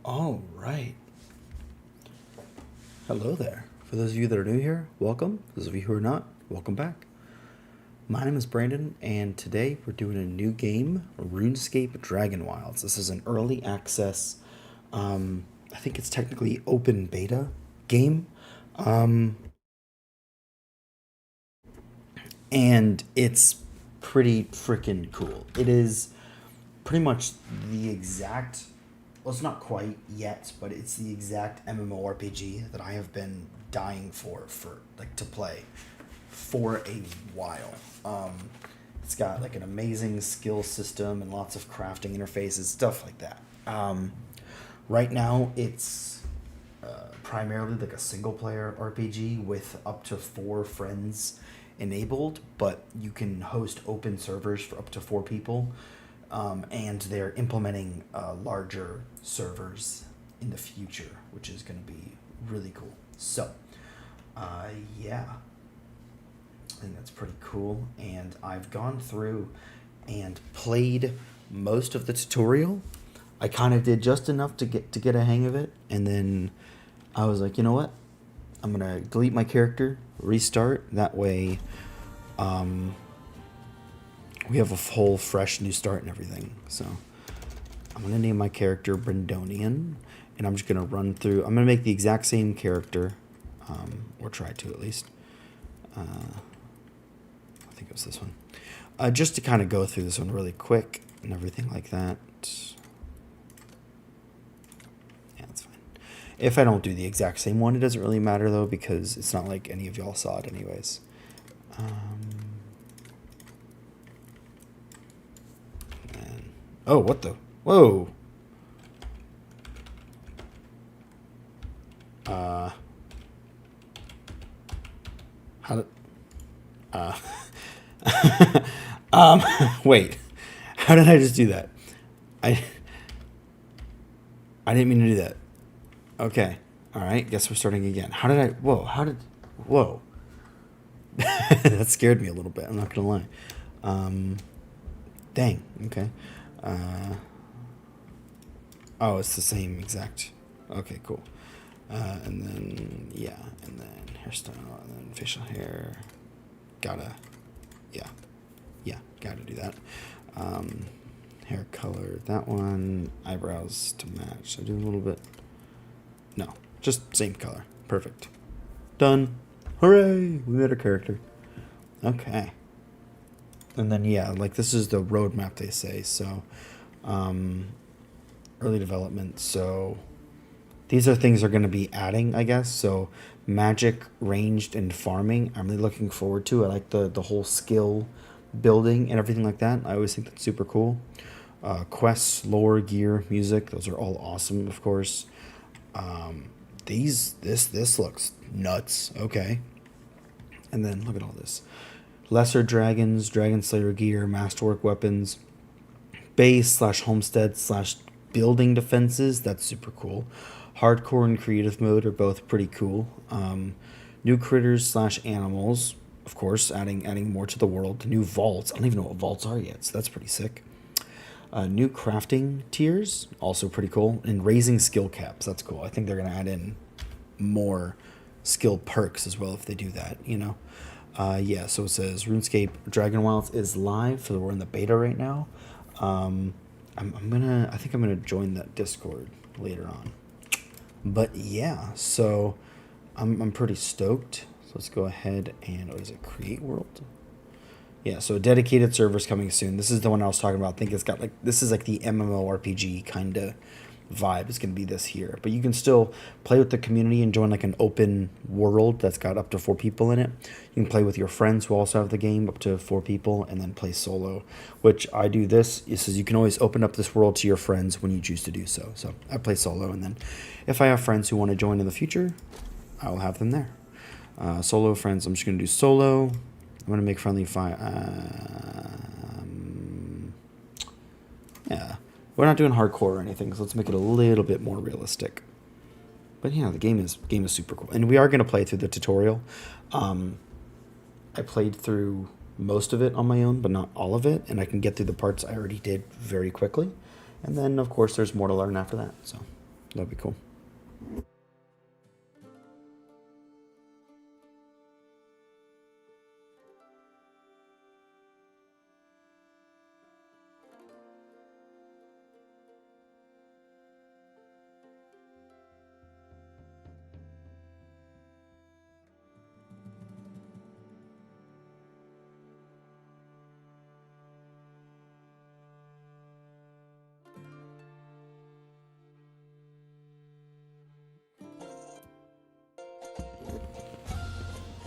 All right. Hello there. For those of you that are new here, welcome. For those of you who are not, welcome back. My name is Brandon, and today we're doing a new game, RuneScape Dragonwilds. This is an early access, I think it's technically open beta game. And it's pretty freaking cool. It is pretty much the exact, well, it's not quite yet, but it's the exact MMORPG that I have been dying for like to play for a while. It's got like an amazing skill system and lots of crafting interfaces, stuff like that. Right now, it's primarily like a single player RPG with up to 4 friends enabled, but you can host open servers for up to 4 people. And they're implementing larger servers in the future, which is going to be really cool. So, yeah, I think that's pretty cool. And I've gone through and played most of the tutorial. I kind of did just enough to get a hang of it, and then I was like, you know what? I'm gonna delete my character, restart. That way, we have a whole fresh new start and everything. So I'm gonna name my character Brendonian, and I'm just gonna run through. I'm gonna make the exact same character, or try to at least. I think it was this one. Just to kind of go through this one really quick and everything like that. Yeah, that's fine. If I don't do the exact same one, it doesn't really matter though, because it's not like any of y'all saw it anyways. Oh, what the? Whoa. How did... wait. How did I just do that? I didn't mean to do that. Okay. All right. Guess we're starting again. How did I... Whoa. How did... Whoa. That scared me a little bit. I'm not going to lie. Dang. Okay. Oh, it's the same exact. Okay, cool. And then, yeah. And then hairstyle. And then facial hair. Gotta... Yeah. Yeah, gotta do that. Hair color, that one. Eyebrows to match. I do a little bit. No, just same color. Perfect. Done. Hooray! We made our character. Okay. And then, yeah, like this is the roadmap, they say. So, early development. So, these are things they're going to be adding, I guess. So, magic, ranged, and farming. I'm really looking forward to. I like the whole skill building and everything like that. I always think that's super cool. Quests, lore, gear, music. Those are all awesome, of course. This looks nuts. Okay. And then look at all this. Lesser dragons, dragon slayer gear, masterwork weapons, base / homestead / building defenses. That's super cool. Hardcore and creative mode are both pretty cool. New critters / animals, of course, adding more to the world. New vaults. I don't even know what vaults are yet, so that's pretty sick. New crafting tiers, also pretty cool. And raising skill caps. That's cool. I think they're going to add in more skill perks as well if they do that, you know. Yeah, so it says RuneScape Dragonwilds is live, so we're in the beta right now. I think I'm gonna join that Discord later on. But yeah, so I'm pretty stoked. So let's go ahead and what is it? Create world. Yeah, so dedicated servers coming soon. This is the one I was talking about. I think it's got like this is like the MMORPG kind of vibe is going to be this here, but you can still play with the community and join like an open world that's got up to 4 people in it. You can play with your friends who also have the game up to 4 people, and then play solo, which I do. This is you can always open up this world to your friends when you choose to do so. So I play solo, and then if I have friends who want to join in the future, I will have them there. Solo friends, I'm just going to do solo. I'm going to make friendly fire. Yeah. We're not doing hardcore or anything, so let's make it a little bit more realistic. But yeah, the game is super cool, and we are going to play through the tutorial. I played through most of it on my own, but not all of it, and I can get through the parts I already did very quickly. And then, of course, there's more to learn after that. So, That'd be cool.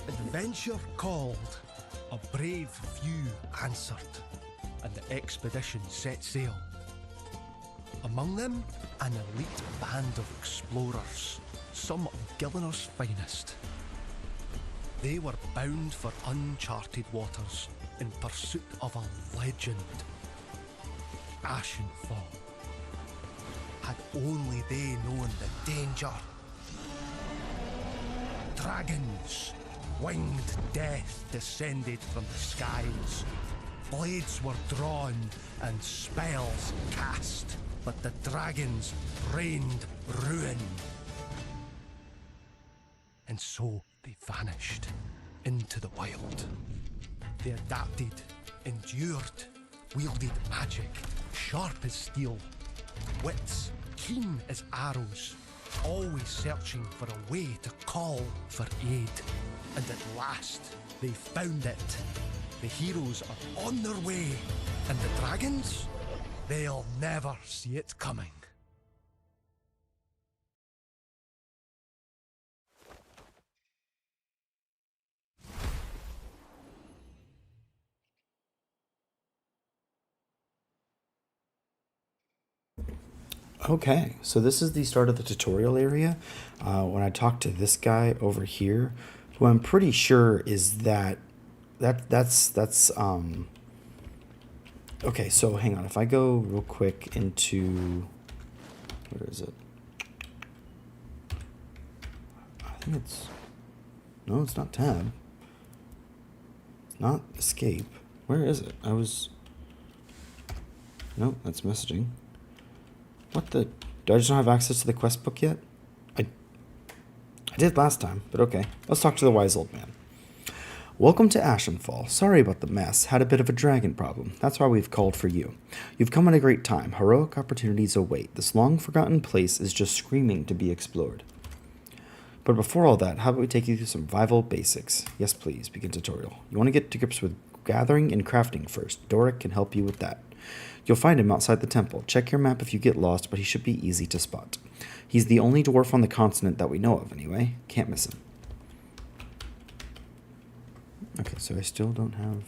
Adventure called, a brave few answered, and the expedition set sail. Among them, an elite band of explorers, some of Gillinor's finest. They were bound for uncharted waters in pursuit of a legend. Ashenfall. Had only they known the danger. Dragons, winged death descended from the skies. Blades were drawn and spells cast, but the dragons rained ruin. And so they vanished into the wild. They adapted, endured, wielded magic, sharp as steel, wits keen as arrows, always searching for a way to call for aid. And at last, they found it. The heroes are on their way, and the dragons, they'll never see it coming. Okay, so this is the start of the tutorial area. When I talk to this guy over here, who I'm pretty sure is that's okay, so hang on. If I go real quick into, where is it? I think it's, no, it's not tab. It's not escape. Where is it? Nope, that's messaging. What the? Do I just not have access to the quest book yet? I did last time, but okay. Let's talk to the wise old man. Welcome to Ashenfall. Sorry about the mess. Had a bit of a dragon problem. That's why we've called for you. You've come at a great time. Heroic opportunities await. This long-forgotten place is just screaming to be explored. But before all that, how about we take you through some survival basics? Yes, please. Begin tutorial. You want to get to grips with gathering and crafting first. Doric can help you with that. You'll find him outside the temple. Check your map if you get lost, but he should be easy to spot. He's the only dwarf on the continent that we know of, anyway. Can't miss him. Okay, so I still don't have...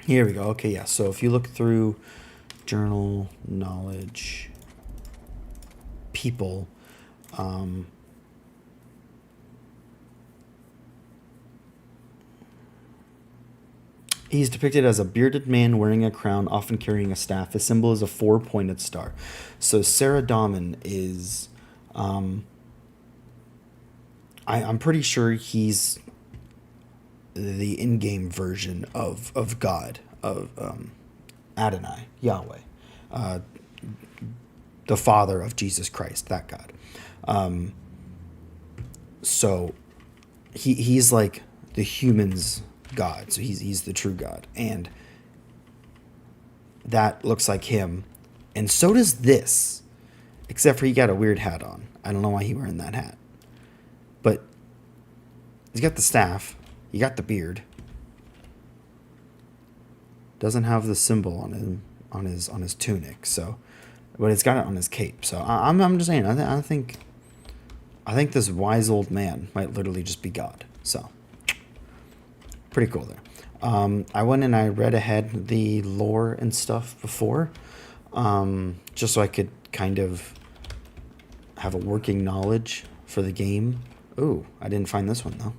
Here we go. Okay, yeah. So if you look through journal, knowledge, people, he's depicted as a bearded man wearing a crown, often carrying a staff. His symbol is a 4-pointed star. So Saradomin is... I'm pretty sure he's the in-game version of God, of Adonai, Yahweh. The father of Jesus Christ, that God. So he's like the humans' God. So he's the true God. And that looks like him. And so does this. Except for he got a weird hat on. I don't know why he's wearing that hat. But he's got the staff. You got the beard. Doesn't have the symbol on him on his tunic. So, but it's got it on his cape. So I'm just saying. I think this wise old man might literally just be God. So pretty cool there. I went and I read ahead the lore and stuff before, just so I could kind of have a working knowledge for the game. Ooh, I didn't find this one though.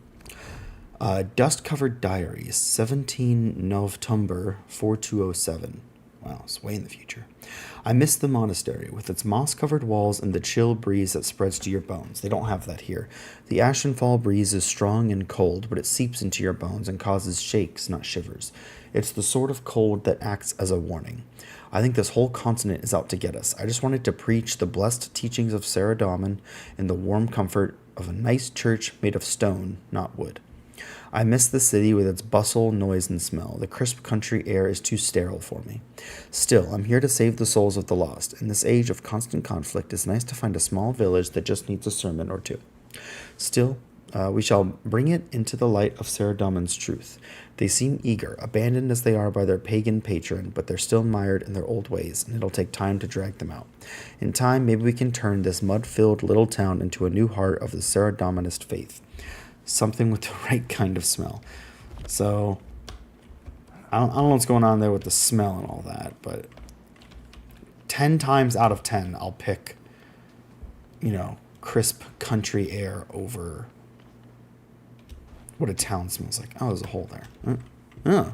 Dust-covered diaries, 17 November 4207. Wow, it's way in the future. I miss the monastery with its moss-covered walls and the chill breeze that spreads to your bones. They don't have that here. The Ashenfall breeze is strong and cold, but it seeps into your bones and causes shakes, not shivers. It's the sort of cold that acts as a warning. I think this whole continent is out to get us. I just wanted to preach the blessed teachings of Sarah Dahlman in the warm comfort of a nice church made of stone, not wood. I miss the city with its bustle, noise, and smell. The crisp country air is too sterile for me. Still, I'm here to save the souls of the lost. In this age of constant conflict, it's nice to find a small village that just needs a sermon or two. Still, we shall bring it into the light of Sarah Dahlman's truth. They seem eager, abandoned as they are by their pagan patron, but they're still mired in their old ways, and it'll take time to drag them out. In time, maybe we can turn this mud-filled little town into a new heart of the Sarah Dahlmanist faith. Something with the right kind of smell. So, I don't know what's going on there with the smell and all that, but 10 times out of 10, I'll pick, crisp country air over what a town smells like. Oh, there's a hole there. Oh,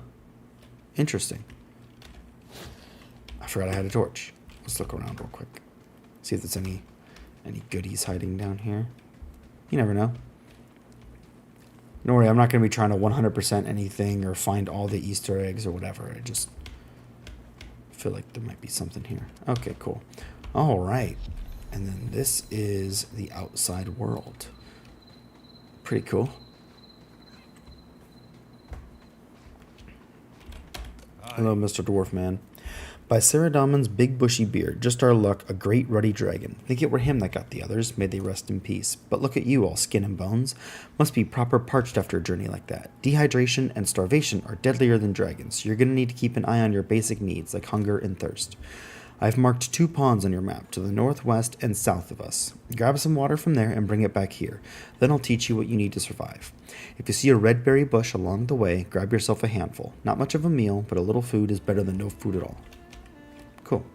interesting. I forgot I had a torch. Let's look around real quick. See if there's any goodies hiding down here. You never know. Don't worry, I'm not going to be trying to 100% anything or find all the Easter eggs or whatever. I just feel like there might be something here. Okay, cool. All right. And then this is the outside world. Pretty cool. Hello, Mr. Dwarf Man. By Sarah Dahlman's big bushy beard, just our luck, a great ruddy dragon. Think it were him that got the others, may they rest in peace. But look at you, all skin and bones. Must be proper parched after a journey like that. Dehydration and starvation are deadlier than dragons, so you're going to need to keep an eye on your basic needs, like hunger and thirst. I've marked 2 ponds on your map, to the northwest and south of us. Grab some water from there and bring it back here. Then I'll teach you what you need to survive. If you see a red berry bush along the way, grab yourself a handful. Not much of a meal, but a little food is better than no food at all. Cool.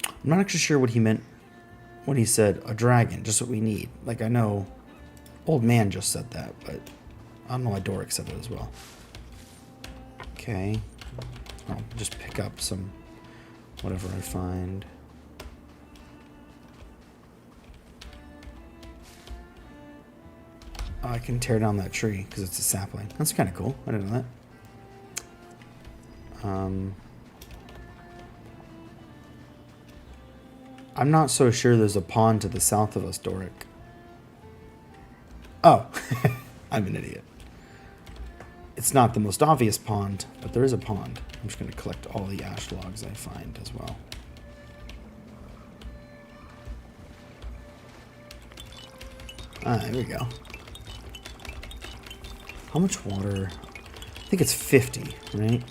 I'm not actually sure what he meant when he said a dragon, just what we need. Like, I know Old Man just said that, but I don't know why Doric said it as well. Okay. I'll just pick up some whatever I find. I can tear down that tree because it's a sapling. That's kind of cool. I didn't know that. I'm not so sure there's a pond to the south of us, Doric. Oh, I'm an idiot. It's not the most obvious pond, but there is a pond. I'm just going to collect all the ash logs I find as well. There we go. How much water? I think it's 50, right?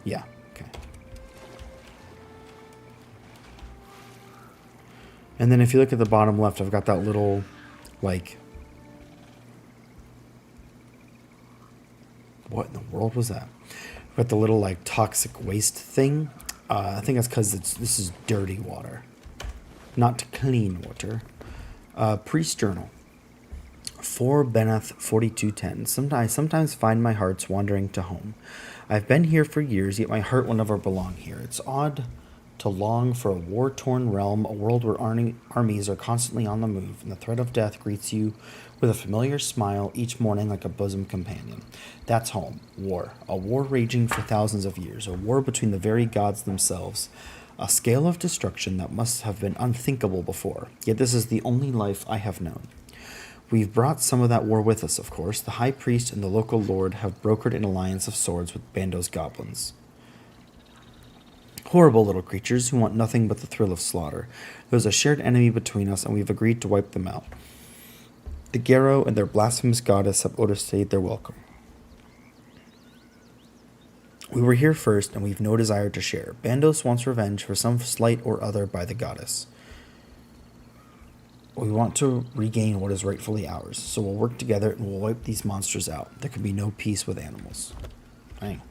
Yeah, okay. And then if you look at the bottom left, I've got that little, like... What in the world was that? I've got the little, like, toxic waste thing. I think that's because this is dirty water. Not clean water. Priest Journal. 4 Beneth 4210. I sometimes find my heart's wandering to home. I've been here for years, yet my heart will never belong here. It's odd to long for a war-torn realm, a world where armies are constantly on the move, and the threat of death greets you with a familiar smile each morning like a bosom companion. That's home. War. A war raging for thousands of years. A war between the very gods themselves. A scale of destruction that must have been unthinkable before. Yet this is the only life I have known. We've brought some of that war with us, of course. The High Priest and the local Lord have brokered an alliance of swords with Bando's goblins. Horrible little creatures who want nothing but the thrill of slaughter. There's a shared enemy between us, and we've agreed to wipe them out. The Garrow and their blasphemous goddess have overstayed their welcome. We were here first, and we've no desire to share. Bandos wants revenge for some slight or other by the goddess. We want to regain what is rightfully ours, so we'll work together and we'll wipe these monsters out. There can be no peace with animals. Dang.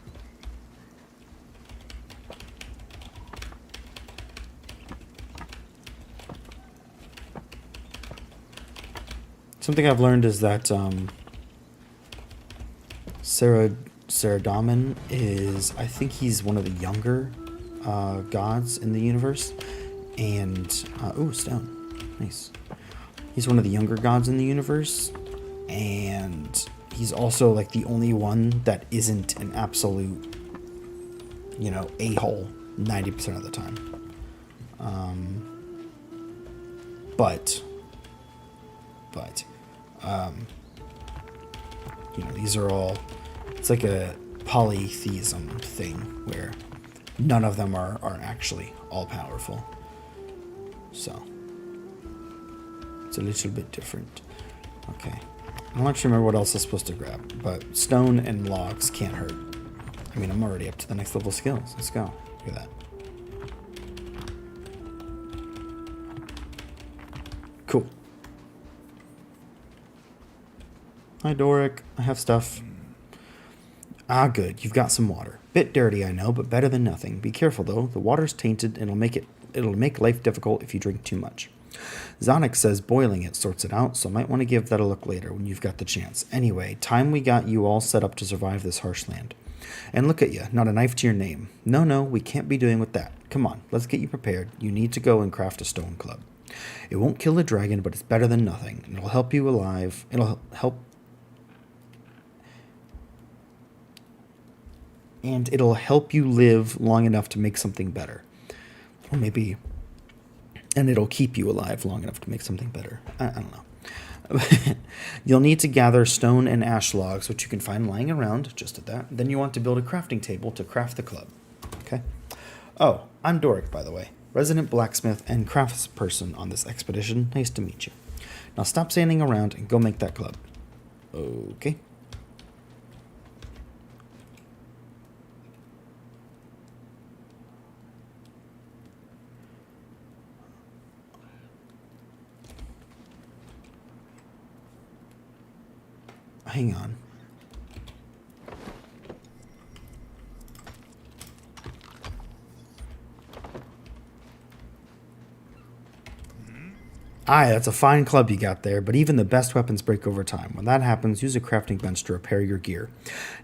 Something I've learned is that Sarah Dahlman is, I think he's one of the younger gods in the universe. And, ooh, stone. Nice. He's one of the younger gods in the universe. And he's also, like, the only one that isn't an absolute, you know, a-hole 90% of the time. But, you know, these are all, it's like a polytheism thing where none of them are actually all powerful. So, it's a little bit different. Okay. I don't actually remember what else I'm supposed to grab, but stone and logs can't hurt. I mean, I'm already up to the next level skills. Let's go. Look at that. Cool. Hi, Doric. I have stuff. Ah, good. You've got some water. Bit dirty, I know, but better than nothing. Be careful, though. The water's tainted, and it'll make life difficult if you drink too much. Zonik says boiling it sorts it out, so might want to give that a look later when you've got the chance. Anyway, time we got you all set up to survive this harsh land. And look at you, not a knife to your name. No, we can't be doing with that. Come on, let's get you prepared. You need to go and craft a stone club. It won't kill the dragon, but it's better than nothing. And it'll help you alive. It'll help... And it'll help you live long enough to make something better. Or maybe... And it'll keep you alive long enough to make something better. I don't know. You'll need to gather stone and ash logs, which you can find lying around, just at that. Then you want to build a crafting table to craft the club. Okay? Oh, I'm Doric, by the way. Resident blacksmith and craftsperson on this expedition. Nice to meet you. Now stop standing around and go make that club. Okay. Hang on. Aye, that's a fine club you got there, but even the best weapons break over time. When that happens, use a crafting bench to repair your gear.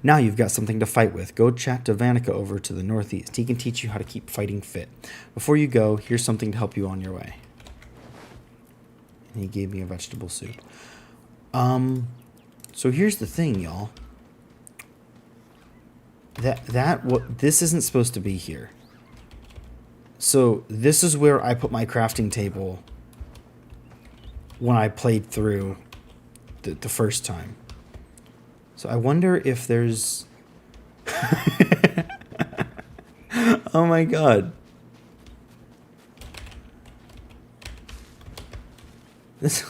Now you've got something to fight with. Go chat to Vaynakhon over to the northeast. He can teach you how to keep fighting fit. Before you go, here's something to help you on your way. And he gave me a vegetable soup. So here's the thing, y'all. This isn't supposed to be here. So this is where I put my crafting table when I played through the first time. So I wonder if there's... Oh my god. This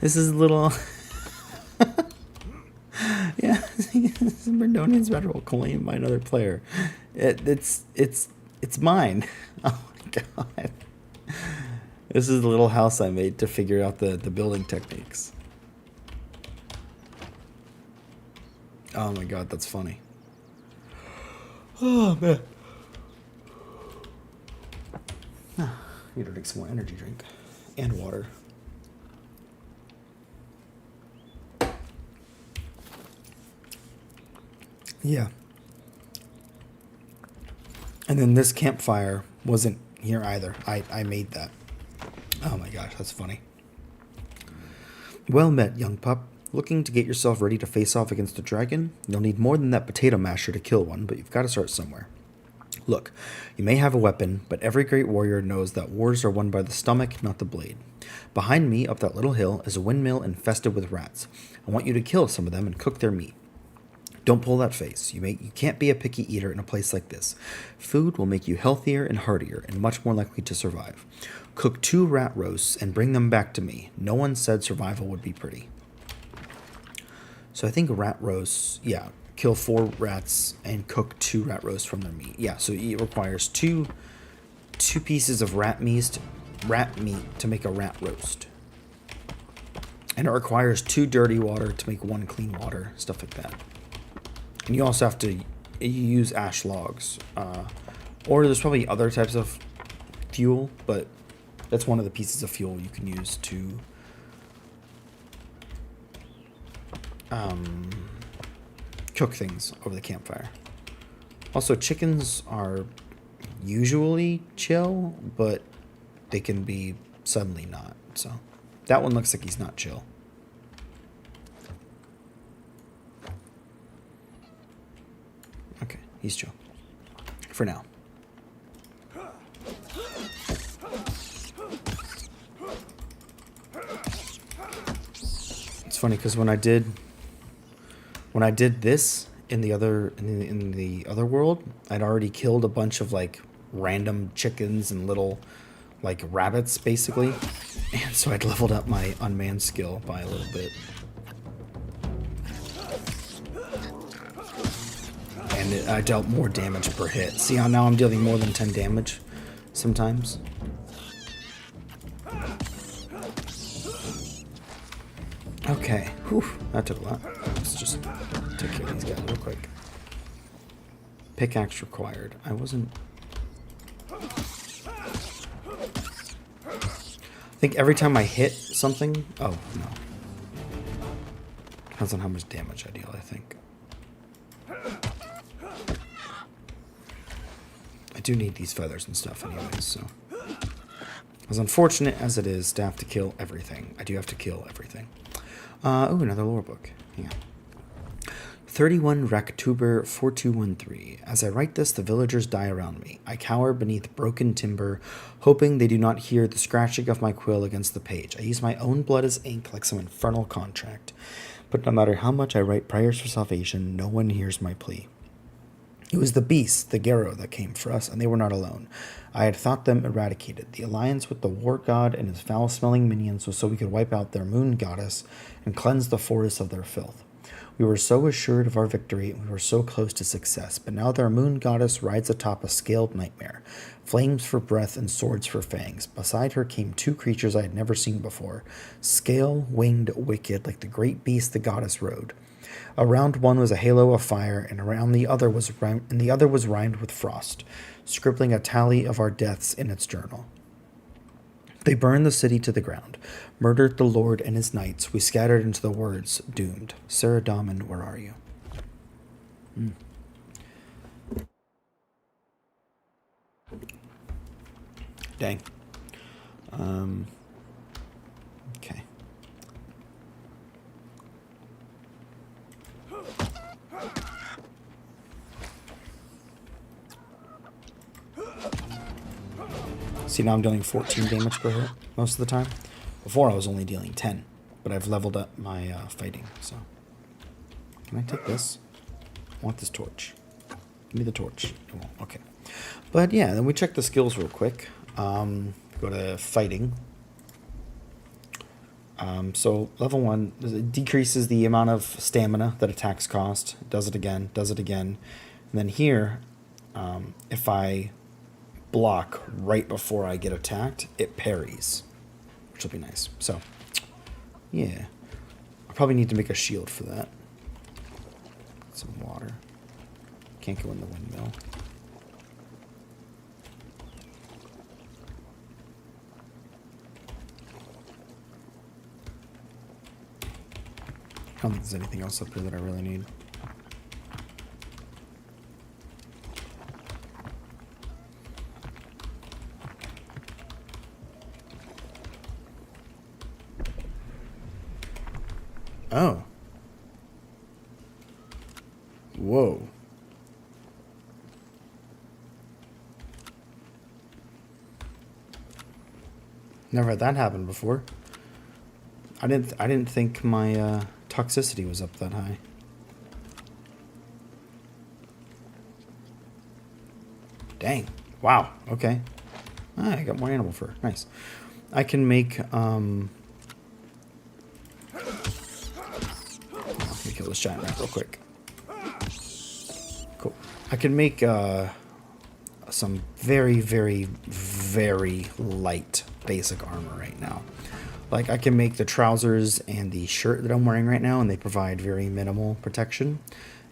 is a little... Yeah, Brendonian's vegetable claimed by another player. It's mine. Oh my god. This is the little house I made to figure out the building techniques. Oh my god, that's funny. Oh man. Need to drink some more energy drink and water. Yeah. And then this campfire wasn't here either. I made that. Oh my gosh, that's funny. Well met, young pup. Looking to get yourself ready to face off against a dragon? You'll need more than that potato masher to kill one, but you've got to start somewhere. Look, you may have a weapon, but every great warrior knows that wars are won by the stomach, not the blade. Behind me, up that little hill, is a windmill infested with rats. I want you to kill some of them and cook their meat. Don't pull that face. You can't be a picky eater in a place like this. Food will make you healthier and hardier and much more likely to survive. Cook 2 rat roasts and bring them back to me. No one said survival would be pretty. So I think rat roasts, yeah, kill 4 rats and cook 2 rat roasts from their meat. Yeah, so it requires two pieces of rat meat to make a rat roast. And it requires 2 dirty water to make 1 clean water, stuff like that. And you also have to use ash logs. Or there's probably other types of fuel, but that's one of the pieces of fuel you can use to cook things over the campfire. Also, chickens are usually chill, but they can be suddenly not. So that one looks like he's not chill. Okay, he's chill. For now. It's funny because when I did this in the other world, I'd already killed a bunch of like random chickens and little like rabbits basically, and so I'd leveled up my unmanned skill by a little bit. And I dealt more damage per hit. See how now I'm dealing more than 10 damage sometimes? Okay, whew, that took a lot. Let's just take care of these guys real quick. Pickaxe required. I wasn't... I think every time I hit something... Oh, no. Depends on how much damage I deal, I think. I do need these feathers and stuff anyways, so... As unfortunate as it is to have to kill everything, I do have to kill everything. Oh, another lore book. Hang on. 31 Raktuber 4213. As I write this, the villagers die around me. I cower beneath broken timber, hoping they do not hear the scratching of my quill against the page. I use my own blood as ink like some infernal contract. But no matter how much I write prayers for salvation, no one hears my plea. It was the beasts, the Garo, that came for us, and they were not alone. I had thought them eradicated. The alliance with the war god and his foul-smelling minions was so we could wipe out their moon goddess and cleanse the forests of their filth. We were so assured of our victory, and we were so close to success, but now their moon goddess rides atop a scaled nightmare, flames for breath and swords for fangs. Beside her came two creatures I had never seen before, scale-winged wicked like the great beast the goddess rode. Around one was a halo of fire, and around the other was rhymed with frost, scribbling a tally of our deaths in its journal. They burned the city to the ground, murdered the Lord and his knights. We scattered into the words, doomed. Saradomin, where are you? Dang. Okay. See, now I'm dealing 14 damage per hit most of the time. Before I was only dealing 10, but I've leveled up my fighting, so. Can I take this? I want this torch. Give me the torch. Oh, okay. But yeah, then we check the skills real quick. Go to fighting. So level 1 it decreases the amount of stamina that attacks cost. It does it again, and then here, if I block right before I get attacked, it parries, which will be nice. So yeah, I probably need to make a shield for that. Some water. Can't go in the windmill. I don't think there's anything else up here that I really need. Oh. Whoa. Never had that happen before. I didn't think my toxicity was up that high. Dang. Wow. Okay. Ah, I got more animal fur. Nice. I can make let me kill this giant rat real quick. Cool. I can make some very, very, very light basic armor right now. Like, I can make the trousers and the shirt that I'm wearing right now, and they provide very minimal protection.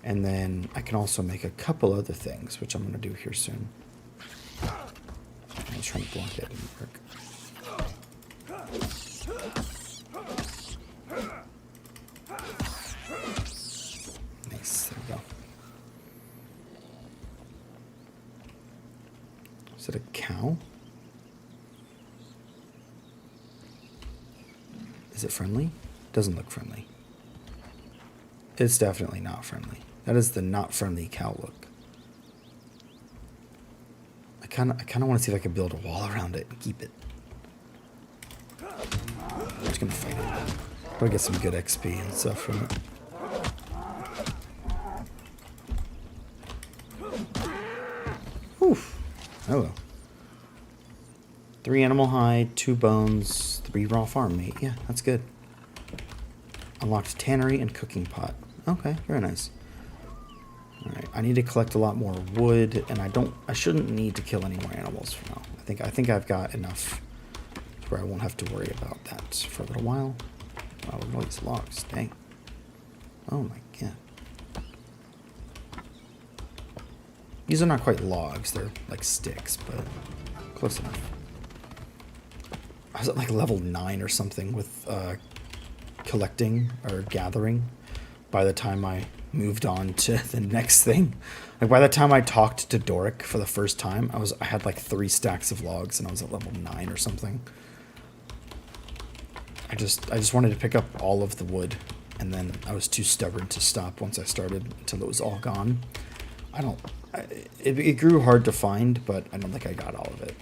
And then I can also make a couple other things, which I'm going to do here soon. I was trying to block it, it didn't work. Nice, there we go. Is it a cow? Is it friendly? Doesn't look friendly. It's definitely not friendly. That is the not friendly cow look. I kind of want to see if I can build a wall around it and keep it. I'm just gonna fight it. Probably get some good XP and stuff from it. Oof. Oh well. 3 animal hide, 2 bones, 3 raw farm meat. Yeah, that's good. Unlocked tannery and cooking pot. Okay, very nice. Alright, I need to collect a lot more wood, and I shouldn't need to kill any more animals for now. I think I've got enough where I won't have to worry about that for a little while. Wow, look at all these logs, dang. Oh my god. These are not quite logs, they're like sticks, but close enough. I was at like level 9 or something with collecting or gathering by the time I moved on to the next thing. Like by the time I talked to Doric for the first time, I had like 3 stacks of logs and I was at level 9 or something. I just wanted to pick up all of the wood, and then I was too stubborn to stop once I started until it was all gone. It grew hard to find, but I don't think I got all of it.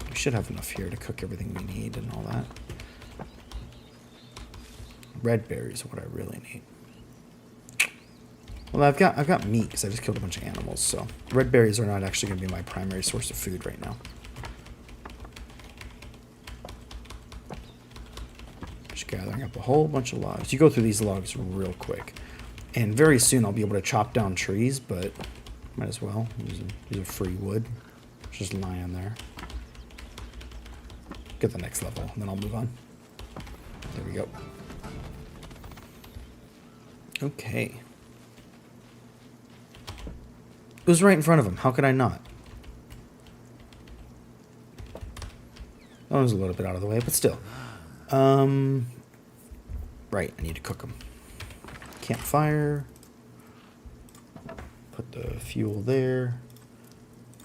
We should have enough here to cook everything we need and all that. Red berries are what I really need. Well, I've got meat because I just killed a bunch of animals, so red berries are not actually going to be my primary source of food right now. Just gathering up a whole bunch of logs. You go through these logs real quick, and very soon I'll be able to chop down trees, but might as well. Use a free wood. Just lie on there. Get the next level, and then I'll move on. There we go. Okay. It was right in front of him. How could I not? That was a little bit out of the way, but still. Right, I need to cook them. Campfire. Put the fuel there.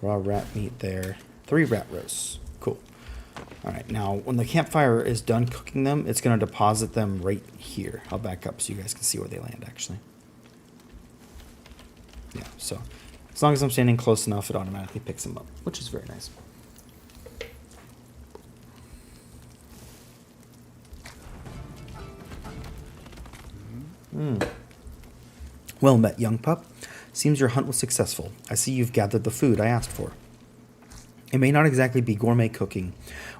Raw rat meat there. 3 rat roasts. Cool. Alright, now when the campfire is done cooking them, it's going to deposit them right here. I'll back up so you guys can see where they land, actually. Yeah, so as long as I'm standing close enough, it automatically picks them up, which is very nice. Well met, young pup. Seems your hunt was successful. I see you've gathered the food I asked for. It may not exactly be gourmet cooking,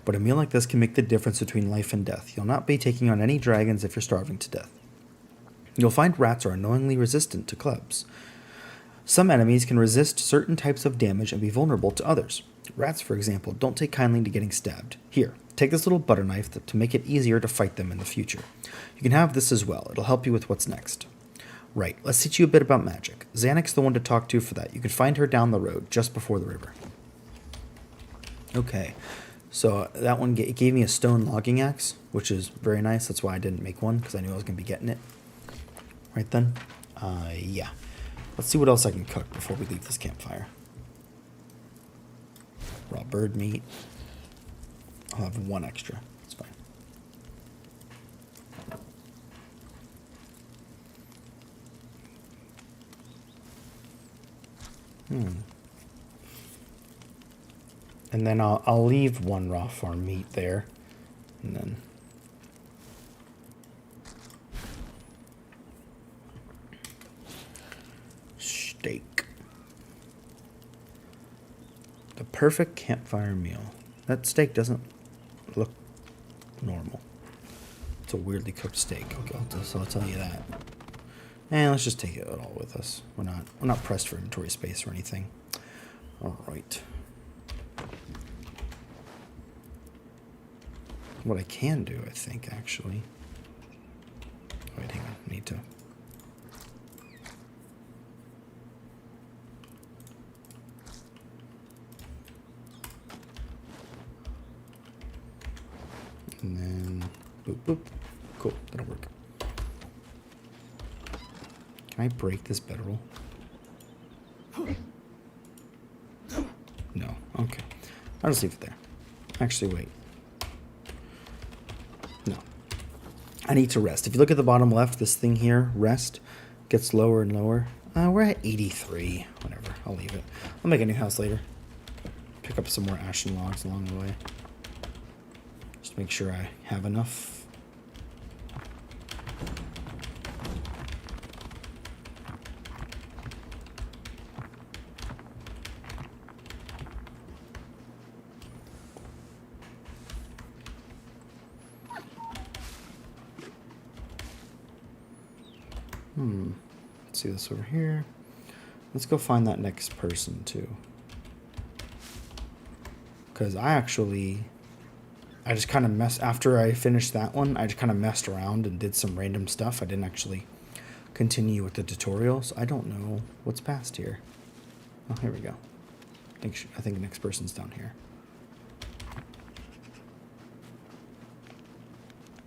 but a meal like this can make the difference between life and death. You'll not be taking on any dragons if you're starving to death. You'll find rats are annoyingly resistant to clubs. Some enemies can resist certain types of damage and be vulnerable to others. Rats, for example, don't take kindly to getting stabbed. Here, take this little butter knife to make it easier to fight them in the future. You can have this as well. It'll help you with what's next. Right, let's teach you a bit about magic. Xanix's the one to talk to for that. You can find her down the road, just before the river. Okay, so that one gave me a stone logging axe, which is very nice. That's why I didn't make one, because I knew I was going to be getting it. Right then? Yeah. Let's see what else I can cook before we leave this campfire. Raw bird meat. I'll have 1 extra. It's fine. And then I'll leave 1 raw farm meat there. And then steak. The perfect campfire meal. That steak doesn't look normal. It's a weirdly cooked steak. Okay, so I'll tell you that. And let's just take it all with us. We're not pressed for inventory space or anything. All right. What I can do, I think, actually. Wait, hang on. I need to. And then, boop, boop. Cool, that'll work. Can I break this bedroll? I'll just leave it there. Actually, wait. No. I need to rest. If you look at the bottom left, this thing here, rest, gets lower and lower. We're at 83. Whatever. I'll leave it. I'll make a new house later. Pick up some more ashen logs along the way. Just make sure I have enough. Let's see this over here. Let's go find that next person too. Because I just kind of after I finished that one, I just kind of messed around and did some random stuff. I didn't actually continue with the tutorial, so I don't know what's past here. Oh, here we go. I think the next person's down here.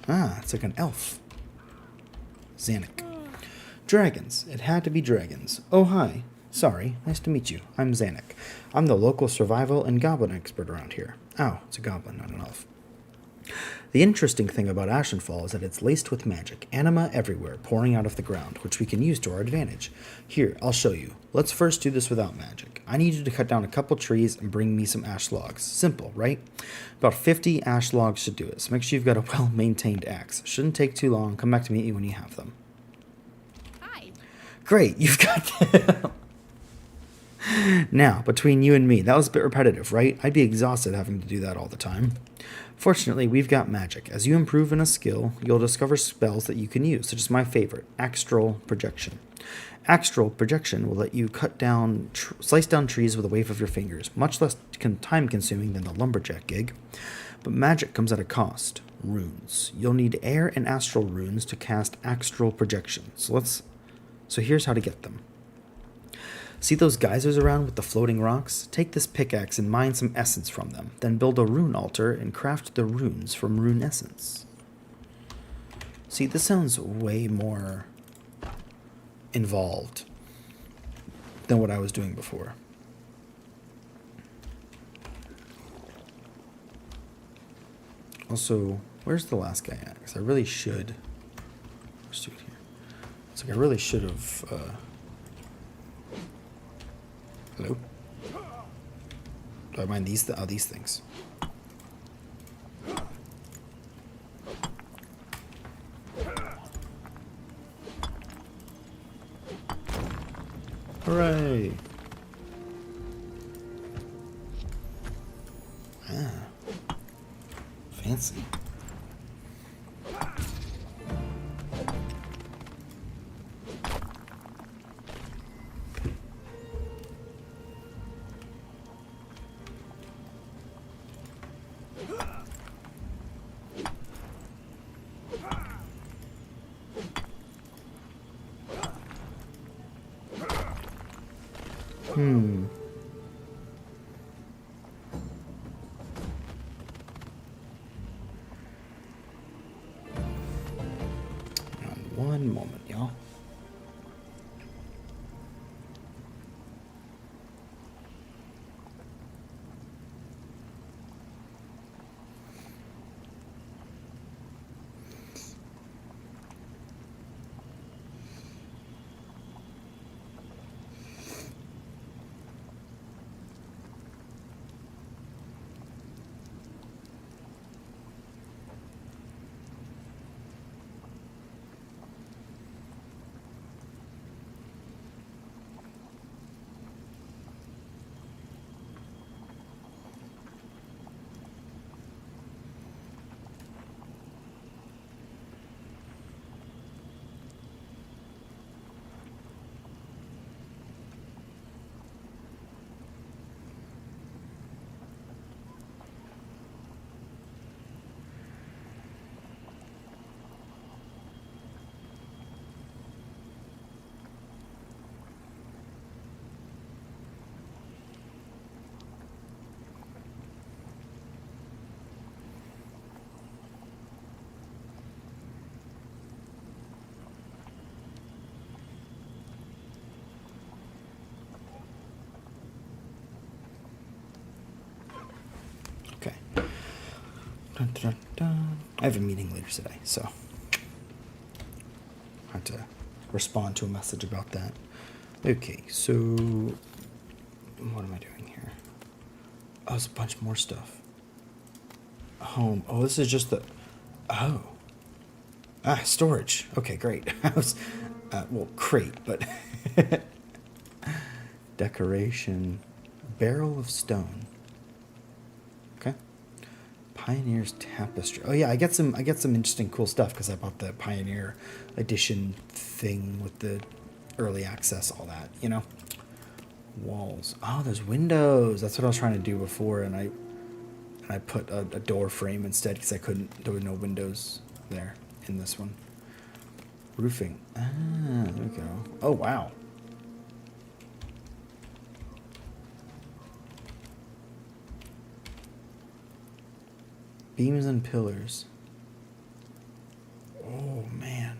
Ah, it's like an elf. Xanic. Dragons. It had to be dragons. Oh, hi. Sorry. Nice to meet you. I'm Xanic. I'm the local survival and goblin expert around here. Oh, it's a goblin, not an elf. The interesting thing about Ashenfall is that it's laced with magic, anima everywhere, pouring out of the ground, which we can use to our advantage. Here, I'll show you. Let's first do this without magic. I need you to cut down a couple trees and bring me some ash logs. Simple, right? About 50 ash logs should do it, so make sure you've got a well-maintained axe. Shouldn't take too long. Come back to meet you when you have them. Hi. Great, you've got them. Now, between you and me, that was a bit repetitive, right? I'd be exhausted having to do that all the time. Fortunately, we've got magic. As you improve in a skill, you'll discover spells that you can use, such as my favorite, Astral Projection. Astral Projection will let you slice down trees with a wave of your fingers, much less time-consuming than the lumberjack gig. But magic comes at a cost. Runes. You'll need air and astral runes to cast Astral Projection. So here's how to get them. See those geysers around with the floating rocks? Take this pickaxe and mine some essence from them. Then build a rune altar and craft the runes from rune essence. See, this sounds way more involved than what I was doing before. Also, where's the last guy at? Because I really should... Let's do it here. It's like I really should have... Hello? Do I mind these things? Hooray! Ah. Fancy. One moment, y'all. Dun, dun, dun. I have a meeting later today, so I have to respond to a message about that. Okay, so what am I doing here? Oh, there's a bunch more stuff. Home. Oh, this is just the... Oh. Ah, storage. Okay, great. I was... well, crate, but... Decoration. Barrel of stone. Okay. Pioneer's tapestry. Oh yeah, I get some interesting cool stuff because I bought the Pioneer edition thing with the early access, all that, you know. Walls. Oh, there's windows. That's what I was trying to do before, and I put a door frame instead because I couldn't. There were no windows there in this one. Roofing. Ah, there we go. Oh wow. Beams and pillars. Oh man.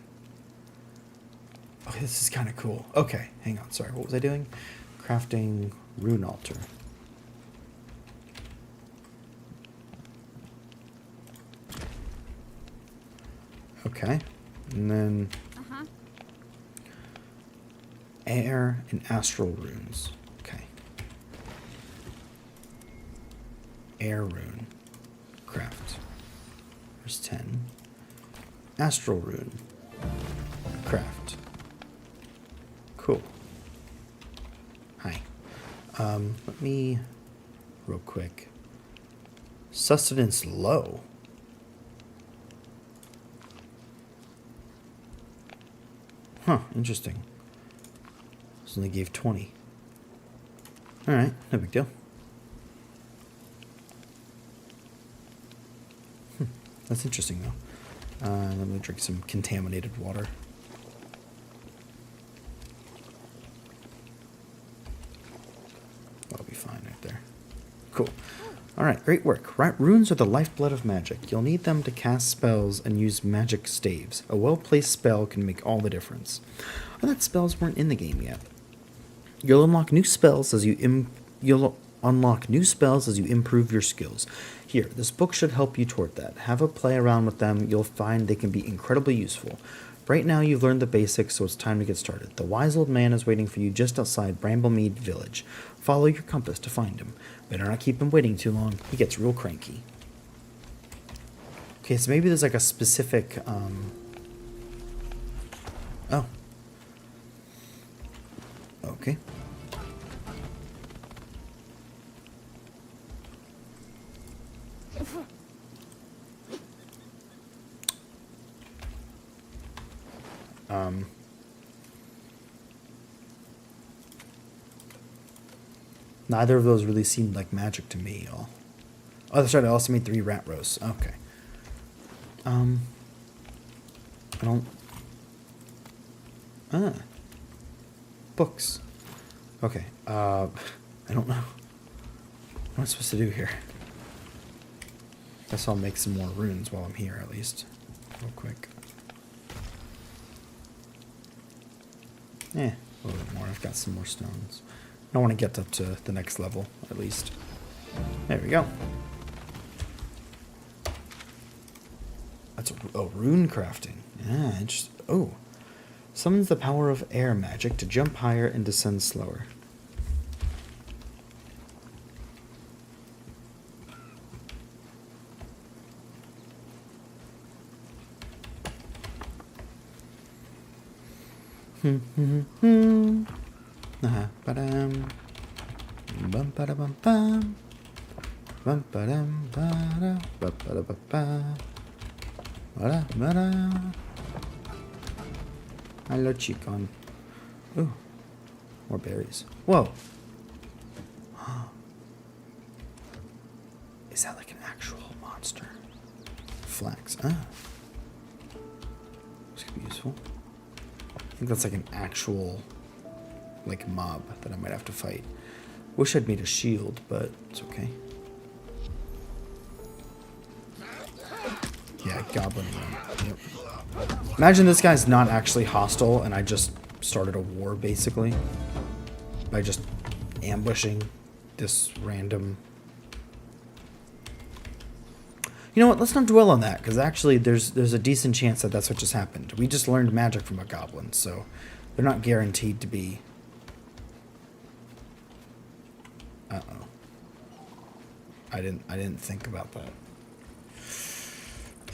Oh, this is kind of cool. Okay, hang on. Sorry, what was I doing? Crafting rune altar. Okay, and then air and astral runes. Okay. Air rune. Craft. There's 10. Astral rune. Craft. Cool. Hi. Let me real quick. Sustenance low. Huh, interesting. This only gave 20. Alright, no big deal. That's interesting, though. Let me drink some contaminated water. That'll be fine right there. Cool. Alright, great work. Runes are the lifeblood of magic. You'll need them to cast spells and use magic staves. A well-placed spell can make all the difference. I thought spells weren't in the game yet. You'll unlock new spells as you improve your skills. Here, this book should help you toward that. Have a play around with them. You'll find they can be incredibly useful. Right now, you've learned the basics, so it's time to get started. The wise old man is waiting for you just outside Bramblemead Village. Follow your compass to find him. Better not keep him waiting too long. He gets real cranky. Okay, so maybe there's like a specific, Oh. Okay. Neither of those really seemed like magic to me, y'all. Oh, that's right, I also made 3 rat roasts. Okay. I don't... Ah. Books. Okay, I don't know. What am I supposed to do here? Guess I'll make some more runes while I'm here, at least. Real quick. A little bit more. I've got some more stones. I want to get up to the next level, at least. There we go. That's rune crafting. Yeah, interesting. Oh. Summons the power of air magic to jump higher and descend slower. Ba-dam. Bum ba da bum bum. Bum ba dum ba da ba ba da ba ba. Ba da ba da. Hello, chicken. Ooh, more berries. Whoa. Is that like an actual monster? Flax. Ah. This could be useful. I think that's like an actual, like, mob that I might have to fight. Wish I'd made a shield, but it's okay. Yeah, goblin one. Yep. Imagine this guy's not actually hostile, and I just started a war, basically. By just ambushing this random... You know what? Let's not dwell on that, because actually there's a decent chance that that's what just happened. We just learned magic from a goblin, so they're not guaranteed to be... Uh-oh. I didn't think about that.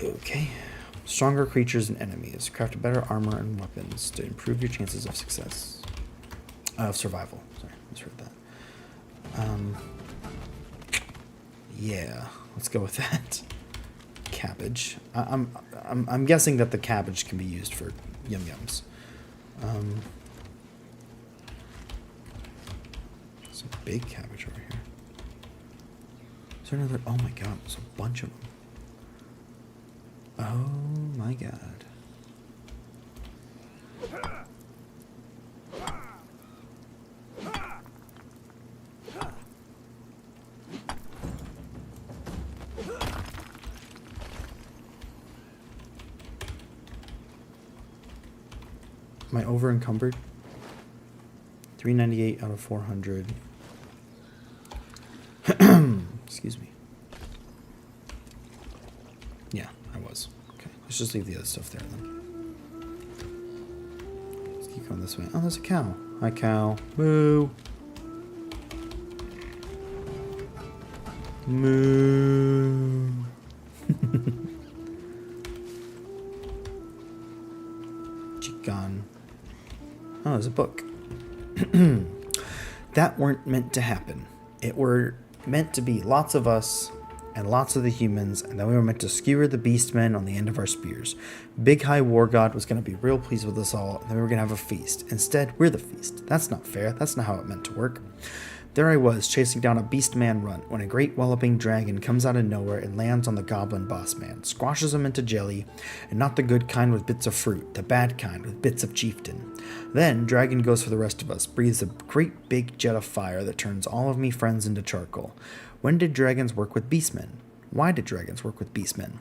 Okay. Stronger creatures and enemies. Craft better armor and weapons to improve your chances of success. Of survival. Sorry, I misread that. Yeah, let's go with that. Cabbage. I'm guessing that the cabbage can be used for yum yums. Some big cabbage over here. Is there another? Oh my god, there's a bunch of them. Oh my god. Am I over encumbered? 398 out of 400. Excuse me. Yeah, I was. Okay, let's just leave the other stuff there then. Let's keep going this way. Oh, there's a cow. Hi, cow. Moo. Moo. Chicken. Oh, there's a book. That weren't meant to happen. It were meant to be lots of us and lots of the humans, and then we were meant to skewer the beastmen on the end of our spears. Big High War God was going to be real pleased with us all, and then we were going to have a feast. Instead, we're the feast. That's not fair. That's not how it meant to work. There I was, chasing down a beastman runt, when a great walloping dragon comes out of nowhere and lands on the goblin boss man, squashes him into jelly, and not the good kind with bits of fruit, the bad kind with bits of chieftain. Then, dragon goes for the rest of us, breathes a great big jet of fire that turns all of me friends into charcoal. When did dragons work with beastmen? Why did dragons work with beastmen?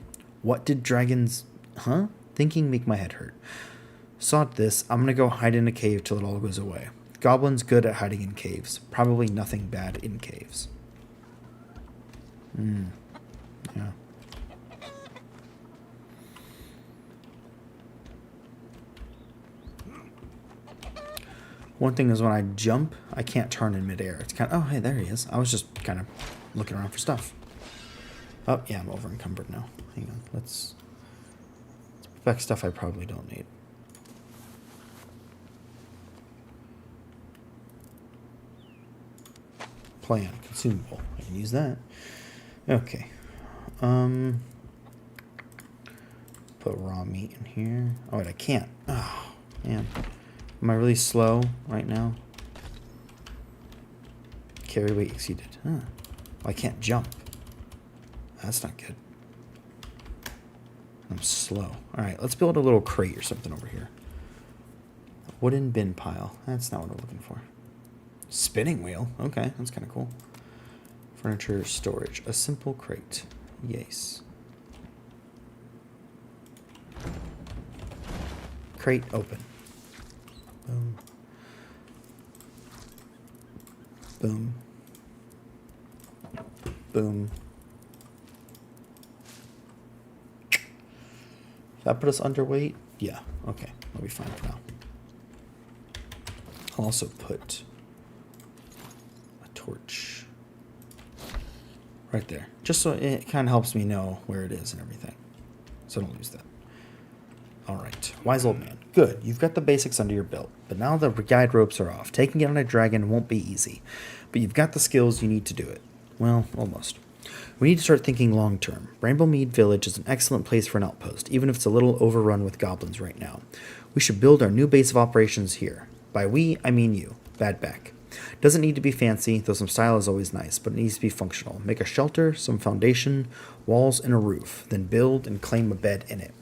What did dragons... Huh? Thinking make my head hurt. Sod this, I'm gonna go hide in a cave till it all goes away. Goblins good at hiding in caves. Probably nothing bad in caves. Yeah. One thing is when I jump, I can't turn in midair. It's kind of... Oh, hey, there he is. I was just kind of looking around for stuff. Oh, yeah, I'm over encumbered now. Hang on. Let's put back stuff I probably don't need. Plan, consumable. I can use that. Okay. Put raw meat in here. Oh, wait, I can't. Oh, man. Am I really slow right now? Carry weight exceeded. Huh. Well, I can't jump. That's not good. I'm slow. Alright, let's build a little crate or something over here. A wooden bin pile. That's not what I'm looking for. Spinning wheel. Okay, that's kind of cool. Furniture storage. A simple crate. Yes. Crate open. Boom. Boom. Boom. That put us underweight? Yeah. Okay. We'll be fine for now. I'll also put a torch right there. Just so it kind of helps me know where it is and everything. So don't lose that. Alright. Wise old man. Good. You've got the basics under your belt. But now the guide ropes are off. Taking it on a dragon won't be easy. But you've got the skills you need to do it. Well, almost. We need to start thinking long term. Bramblemead Village is an excellent place for an outpost, even if it's a little overrun with goblins right now. We should build our new base of operations here. By we, I mean you. Badback. Doesn't need to be fancy, though some style is always nice, but it needs to be functional. Make a shelter, some foundation, walls, and a roof, then build and claim a bed in it.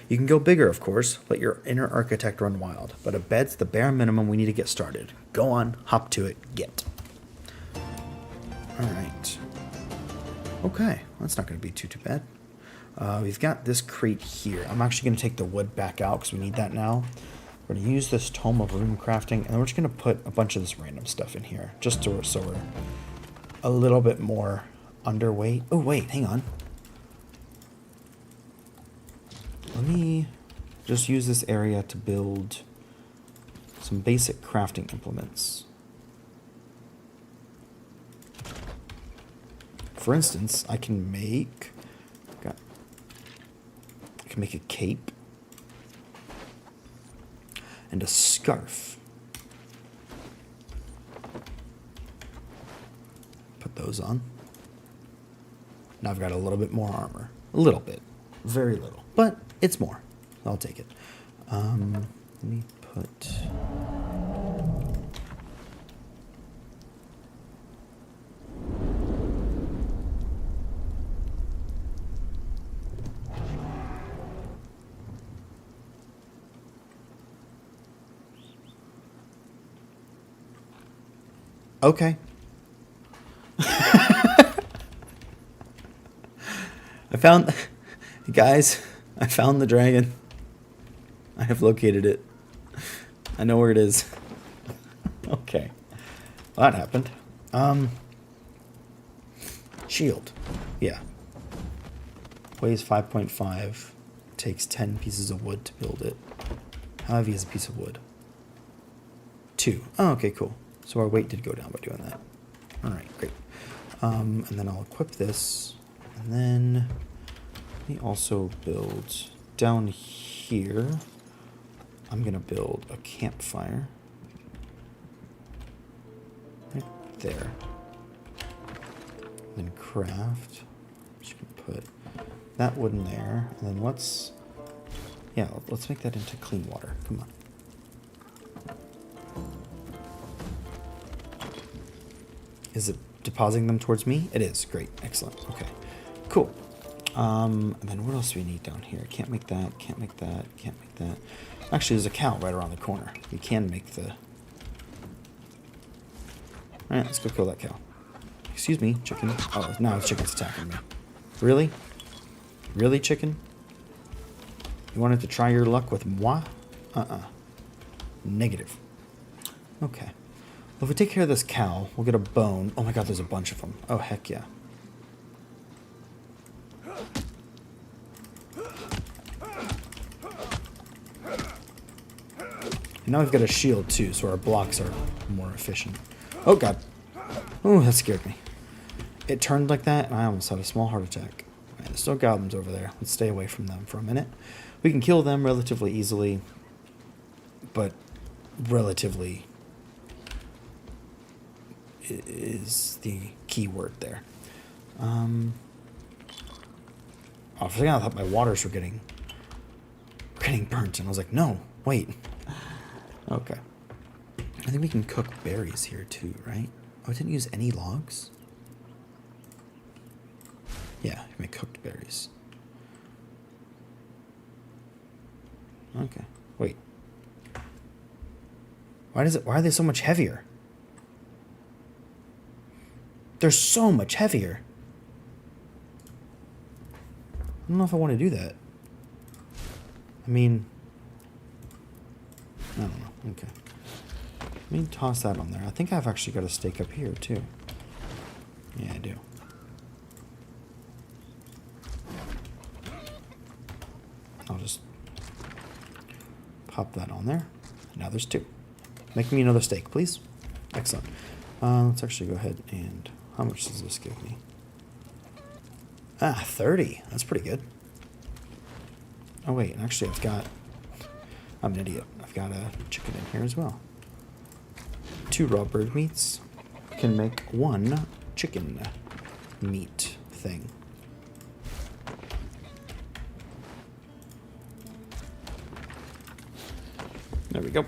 You can go bigger, of course. Let your inner architect run wild. But a bed's the bare minimum we need to get started. Go on, hop to it, get. Alright. Okay, that's not going to be too bad. We've got this crate here. I'm actually going to take the wood back out because we need that now. We're going to use this tome of rune crafting, and then we're just going to put a bunch of this random stuff in here, just so we're a little bit more underweight. Oh, wait, hang on. let me just use this area to build some basic crafting implements. For instance, I can make a cape and a scarf. Put those on. Now I've got a little bit more armor. A little bit. Very little. But it's more. I'll take it. Let me put... Okay. Guys, I found the dragon. I have located it. I know where it is. Okay. Well, that happened. Shield. Yeah. Weighs 5.5. Takes 10 pieces of wood to build it. How heavy is a piece of wood? 2. Oh, okay, cool. So our weight did go down by doing that. Alright, great. And then I'll equip this. And then let me also build down here. I'm going to build a campfire. Right there. Then craft. I'm just going to put that wood in there. And then let's make that into clean water. Come on. Is it depositing them towards me? It is. Great. Excellent. Okay. Cool. And then what else do we need down here? Can't make that. Can't make that. Can't make that. Actually, there's a cow right around the corner. We can make the... Alright, let's go kill that cow. Excuse me, chicken. Oh, now the chicken's attacking me. Really? Really, chicken? You wanted to try your luck with moi? Negative. Okay. Well, if we take care of this cow, we'll get a bone. Oh my god, there's a bunch of them. Oh, heck yeah. And now we've got a shield too, so our blocks are more efficient. Oh god. Oh, that scared me. It turned like that, and I almost had a small heart attack. Right, there's still goblins over there. Let's stay away from them for a minute. We can kill them relatively easily, but relatively is the key word there. Oh, for a second I thought my waters were getting burnt, and I was like, no, wait. Okay. I think we can cook berries here too, right? Oh, I didn't use any logs? Yeah, I can make cooked berries. Okay. Wait. Why are they so much heavier? They're so much heavier. I don't know if I want to do that. I mean, I don't know. Okay. Let me toss that on there. I think I've actually got a stake up here, too. Yeah, I do. I'll just pop that on there. Now there's 2. Make me another stake, please. Excellent. Let's actually go ahead and... How much does this give me? 30. That's pretty good. Oh, wait. Actually, I'm an idiot. I've got a chicken in here as well. 2 raw bird meats can make 1 chicken meat thing. There we go.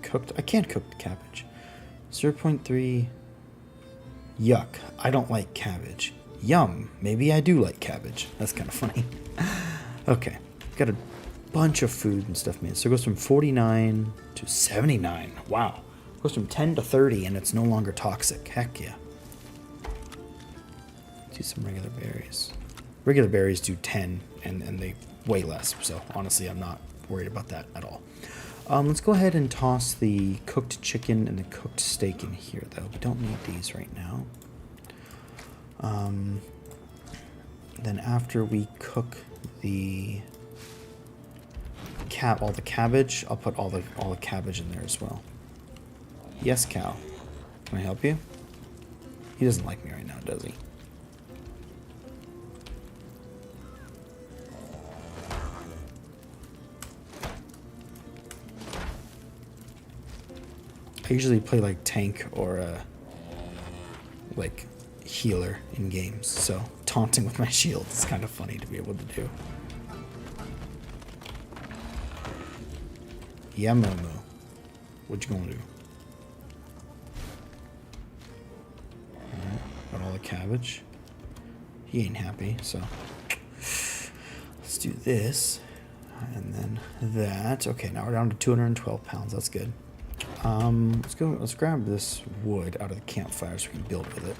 cooked? I can't cook the cabbage. 0.3. Yuck. I don't like cabbage. Yum. Maybe I do like cabbage. That's kind of funny. Okay. Got a bunch of food and stuff made. So it goes from 49 to 79. Wow. It goes from 10 to 30 and it's no longer toxic. Heck yeah. Do some regular berries. Regular berries do 10 and they weigh less. So honestly, I'm not worried about that at all. Let's go ahead and toss the cooked chicken and the cooked steak in here, though. We don't need these right now. Then after we cook the all the cabbage, I'll put all the cabbage in there as well. Yes, Cal. Can I help you? He doesn't like me right now, does he? I usually play like tank or like healer in games, so taunting with my shield is kind of funny to be able to do. Yeah, Momo. What you gonna do? Got all the cabbage. He ain't happy, so let's do this. And then that. Okay, now we're down to 212 pounds. That's good. Let's grab this wood out of the campfire so we can build with it.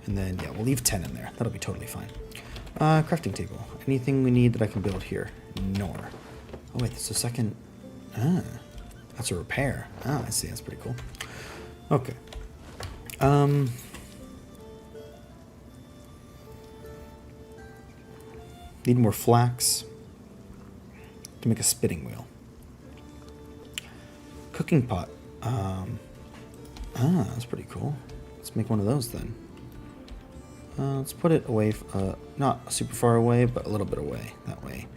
And then, yeah, we'll leave 10 in there. That'll be totally fine. Crafting table. Anything we need that I can build here? Nor. Oh, wait, that's a second. Ah, that's a repair. Ah, I see. That's pretty cool. Okay. Need more flax to make a spinning wheel. Cooking pot. That's pretty cool. Let's make one of those then. Let's put it away, not super far away, but a little bit away. That way.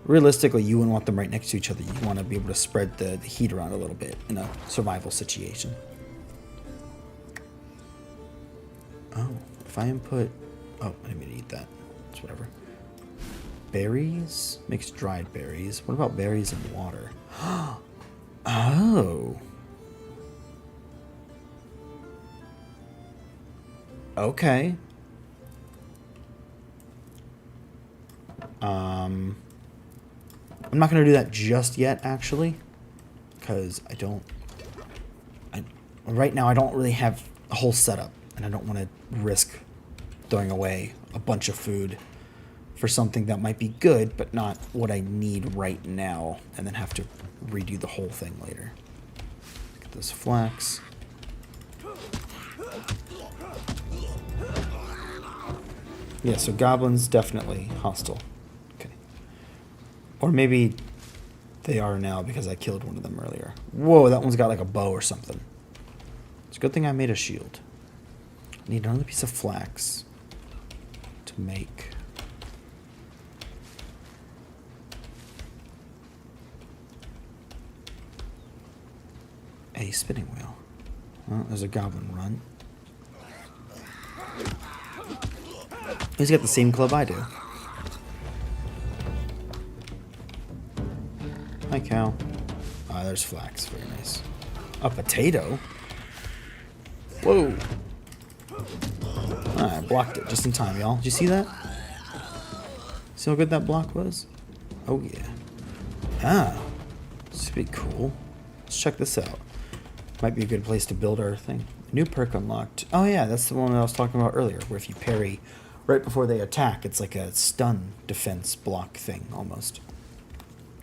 Realistically, you wouldn't want them right next to each other. You want to be able to spread the heat around a little bit in a survival situation. Oh, if I input... Oh, I didn't mean to eat that. It's whatever. Berries? Makes dried berries. What about berries in water? Oh. Okay. I'm not going to do that just yet, actually. Because right now I don't really have a whole setup. And I don't want to risk throwing away a bunch of food for something that might be good, but not what I need right now. And then have to redo the whole thing later. Look at this flax. Yeah, so goblins definitely hostile. Okay. Or maybe they are now because I killed one of them earlier. Whoa, that one's got like a bow or something. It's a good thing I made a shield. I need another piece of flax to make a spinning wheel. Well, there's a goblin run. He's got the same club I do. Hi, cow. Ah, there's flax. Very nice. A potato? Whoa. Ah, I blocked it just in time, y'all. Did you see that? See how good that block was? Oh, yeah. Ah. This would be cool. Let's check this out. Might be a good place to build our thing. New perk unlocked. Oh, yeah. That's the one I was talking about earlier, where if you parry right before they attack, it's like a stun defense block thing, almost.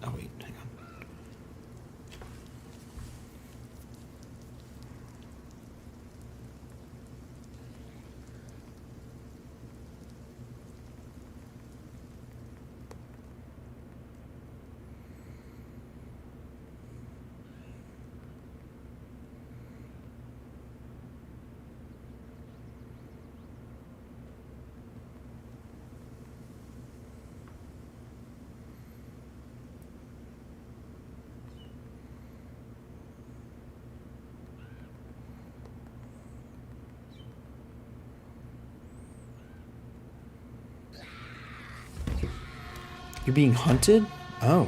Oh, wait. Hang on. You're being hunted? Oh.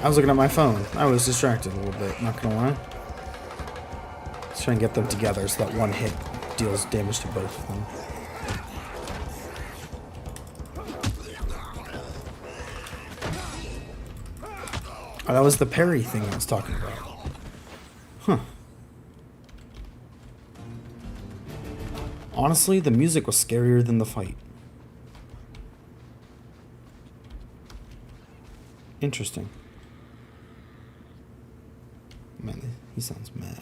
I was looking at my phone. I was distracted a little bit, not gonna lie. Let's try and get them together so that one hit deals damage to both of them. Oh, that was the parry thing I was talking about. Huh. Honestly, the music was scarier than the fight. Interesting. Man, he sounds mad.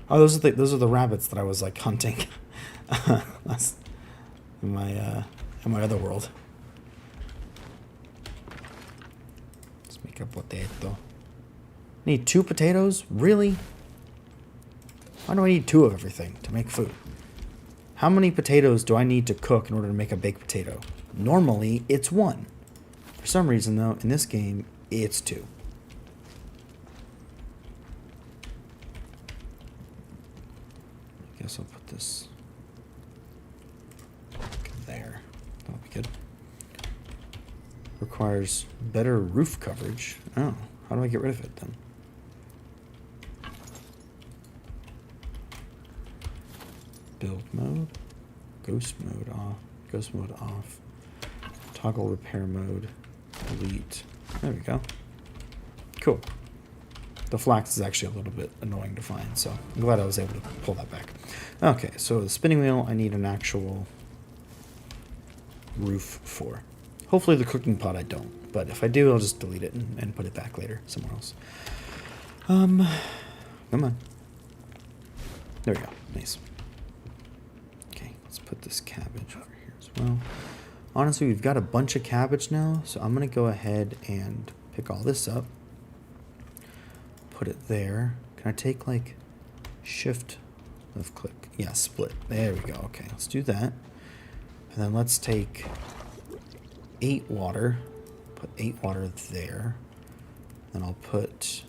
Oh, those are the rabbits that I was like hunting last in my other world. Let's make a potato. Need 2 potatoes? Really? Why do I need 2 of everything to make food? How many potatoes do I need to cook in order to make a baked potato? Normally, it's 1. For some reason, though, in this game, it's 2. I guess I'll put this there. That'll be good. Requires better roof coverage. Oh, how do I get rid of it then? Build mode, ghost mode off, toggle repair mode, delete. There we go. Cool. The flax is actually a little bit annoying to find, so I'm glad I was able to pull that back. Okay, so the spinning wheel I need an actual roof for. Hopefully the cooking pot I don't, but if I do, I'll just delete it and put it back later somewhere else. Come on. There we go. Nice. Put this cabbage over here as well. Honestly, we've got a bunch of cabbage now, so I'm going to go ahead and pick all this up. Put it there. Can I take, like, shift, left click? Yeah, split. There we go. Okay, let's do that. And then let's take 8 water. Put 8 water there. Then I'll put...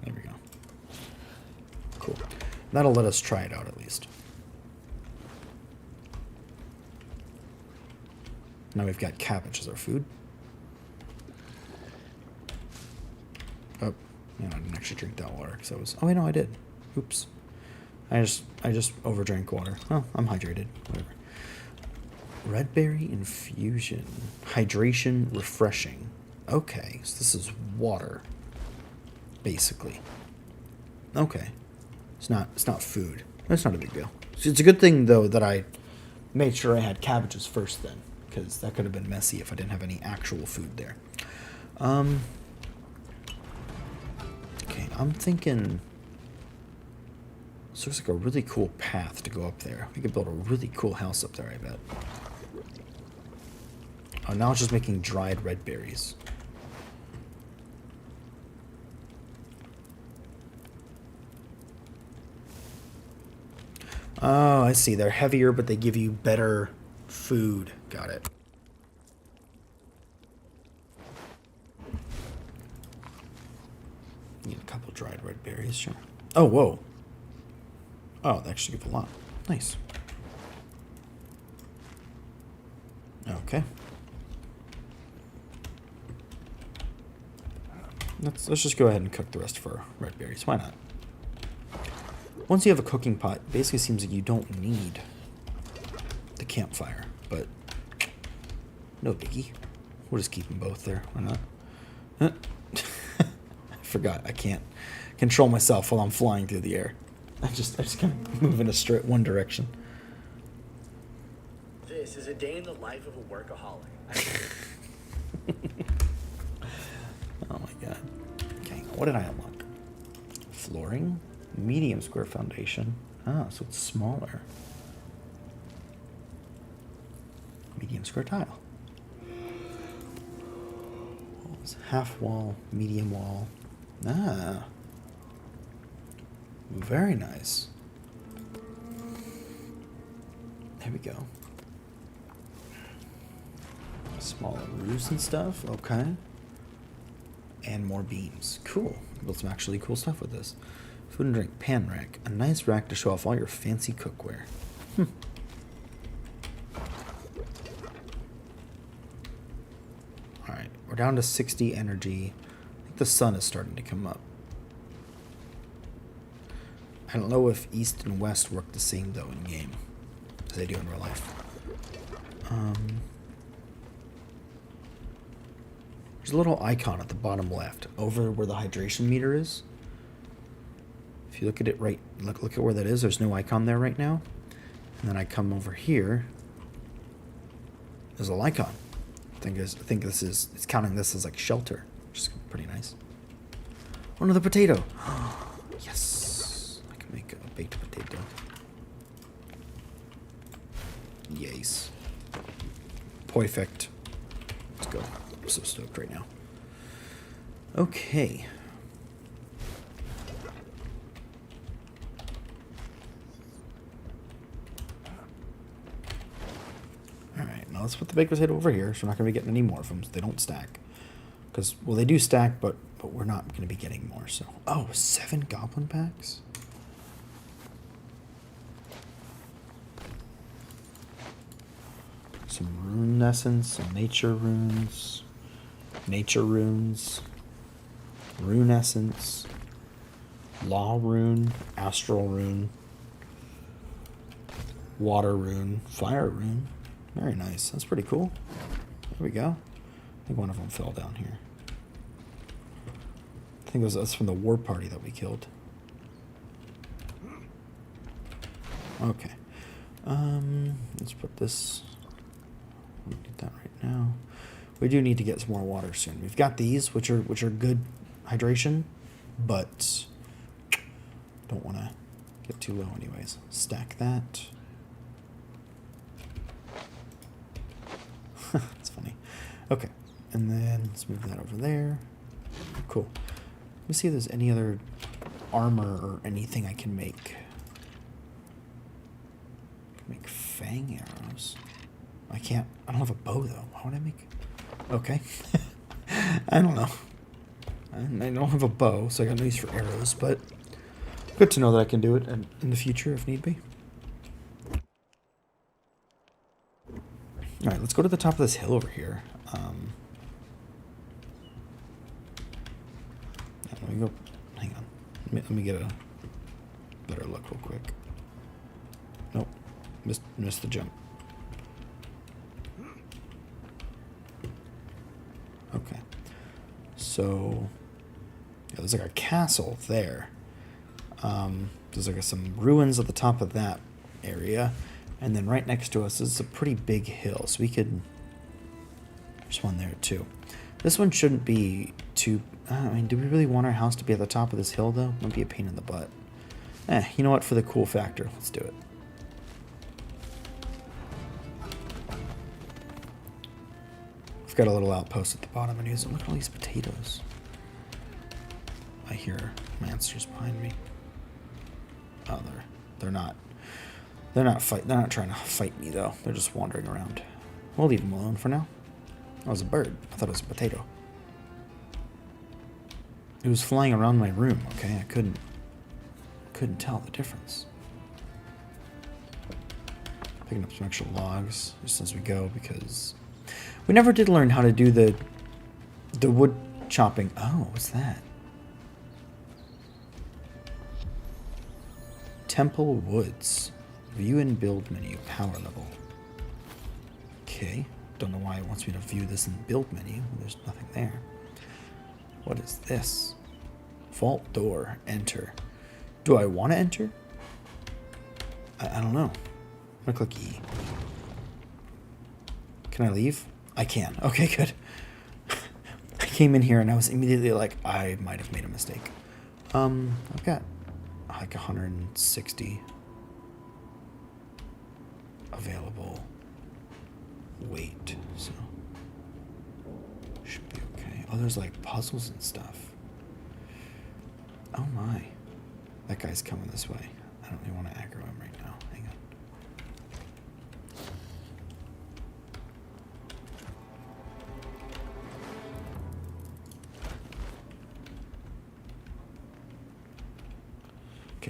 There we go. Cool. That'll let us try it out at least. Now we've got cabbage as our food. Oh, man, I didn't actually drink that water because I was... Oh, wait, no, I did. Oops. I just overdrank water. Oh, I'm hydrated. Whatever. Red berry infusion. Hydration refreshing. Okay, so this is water. Basically. Okay. It's not food. That's not a big deal. It's a good thing though that I made sure I had cabbages first then, because that could have been messy if I didn't have any actual food there. Okay, I'm thinking this looks like a really cool path to go up there. We could build a really cool house up there, I bet. Oh, now it's just making dried red berries. Oh, I see. They're heavier, but they give you better food. Got it. Need a couple dried red berries, sure. Oh, whoa. Oh, they actually give a lot. Nice. Okay. Let's just go ahead and cook the rest for red berries. Why not? Once you have a cooking pot, it basically seems like you don't need the campfire, but no biggie. We'll just keep them both there. Why not? I forgot. I can't control myself while I'm flying through the air. I just kind of move in a straight one direction. This is a day in the life of a workaholic. Oh my god. Okay, what did I unlock? Flooring? Medium square foundation. Ah, so it's smaller. Medium square tile. Walls, half wall, medium wall. Ah. Very nice. There we go. Smaller roofs and stuff. Okay. And more beams. Cool. Built some actually cool stuff with this. Food and drink pan rack. A nice rack to show off all your fancy cookware. Alright, we're down to 60 energy. I think the sun is starting to come up. I don't know if east and west work the same though in game as they do in real life. There's a little icon at the bottom left over where the hydration meter is. If you look at it right, look at where that is. There's no icon there right now. And then I come over here. There's a icon. I think this is, it's counting this as like shelter, which is pretty nice. Oh, another potato. Yes, I can make a baked potato. Yes. Perfect. Let's go. I'm so stoked right now. Okay. Alright, now let's put the baked potato over here, so we're not going to be getting any more of them. So they don't stack. Because, well, they do stack, but we're not going to be getting more. So, oh, 7 goblin packs? Some rune essence, some nature runes, rune essence, law rune, astral rune, water rune, fire rune. Very nice. That's pretty cool. There we go. I think one of them fell down here. I think that's from the war party that we killed. Okay. Let's put this. We need that right now. We do need to get some more water soon. We've got these, which are good hydration, but don't want to get too low anyways. Stack that. That's funny. Okay, and then let's move that over there. Cool. Let me see if there's any other armor or anything I can make. Make fang arrows. I can't. I don't have a bow though. Why would I make? Okay. I don't know. I don't have a bow, so I got no use for arrows, but good to know that I can do it in the future if need be. Alright, let's go to the top of this hill over here. Let me go. Hang on. Let me get a better look real quick. Nope. Missed the jump. Okay. So, yeah, there's like a castle there. There's like some ruins at the top of that area. And then right next to us is a pretty big hill. So we could... There's one there too. This one shouldn't be too... I mean, do we really want our house to be at the top of this hill though? It might be a pain in the butt. You know what? For the cool factor, let's do it. We've got a little outpost at the bottom, and look at all these potatoes. I hear monsters behind me. Oh, they're not trying to fight me though. They're just wandering around. We'll leave them alone for now. That was a bird. I thought it was a potato. It was flying around my room. Okay, I couldn't tell the difference. Picking up some extra logs just as we go because we never did learn how to do the wood chopping. Oh, what's that? Temple Woods. View and build menu. Power level. Okay. Don't know why it wants me to view this in the build menu. There's nothing there. What is this? Vault door. Enter. Do I want to enter? I don't know. I'm going to click E. Can I leave? I can. Okay, good. I came in here and I was immediately like, I might have made a mistake. I've got like 160 available weight, so should be okay. Oh, there's like puzzles and stuff. Oh my. That guy's coming this way. I don't really want to aggro him right now. Hang on.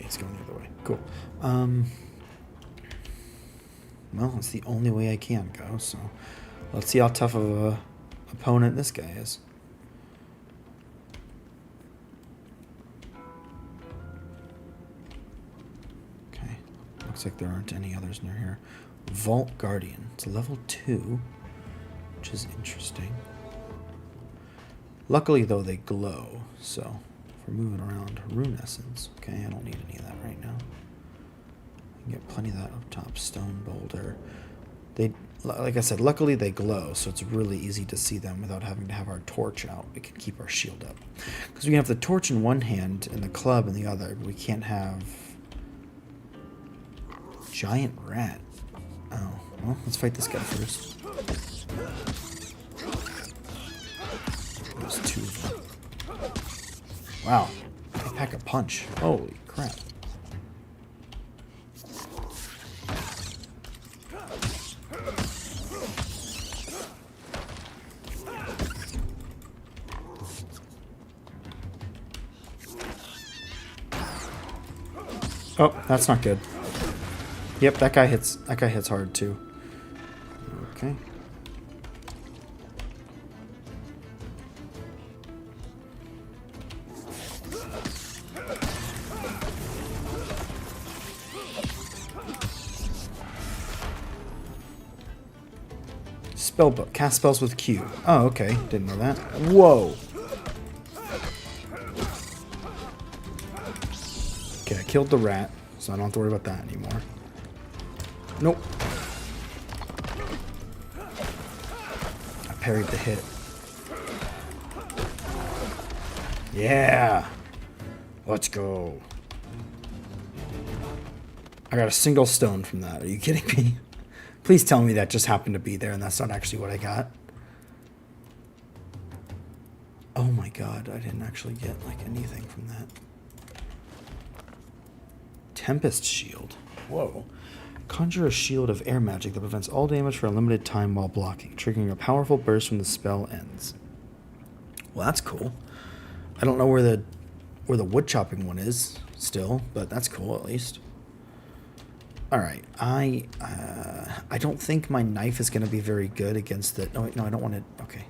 he's going the other way. Cool. Well, it's the only way I can go, so let's see how tough of a opponent this guy is. Okay. Looks like there aren't any others near here. Vault Guardian. It's a level 2, which is interesting. Luckily, though, they glow, so if we're moving around, Rune Essence. Okay, I don't need any of that right now. I can get plenty of that up top. Stone Boulder. They, like I said, luckily they glow, so it's really easy to see them without having to have our torch out. We can keep our shield up. Because we can have the torch in one hand and the club in the other, but we can't have... Giant rat. Oh, well, let's fight this guy first. There's 2 of them. Wow. They pack a punch. Holy crap. Oh, that's not good. Yep, that guy hits hard too. Okay. Spellbook. Cast spells with Q. Oh, okay. Didn't know that. Whoa. Okay, I killed the rat, so I don't have to worry about that anymore. Nope. I parried the hit. Yeah. Let's go. I got a single stone from that. Are you kidding me? Please tell me that just happened to be there and that's not actually what I got. Oh my god, I didn't actually get like anything from that. Tempest Shield. Whoa. Conjure a shield of air magic that prevents all damage for a limited time while blocking, triggering a powerful burst when the spell ends. Well, that's cool. I don't know where the wood chopping one is still, but that's cool at least. All right, I don't think my knife is going to be very good against the... No, wait, no, I don't want it... Okay,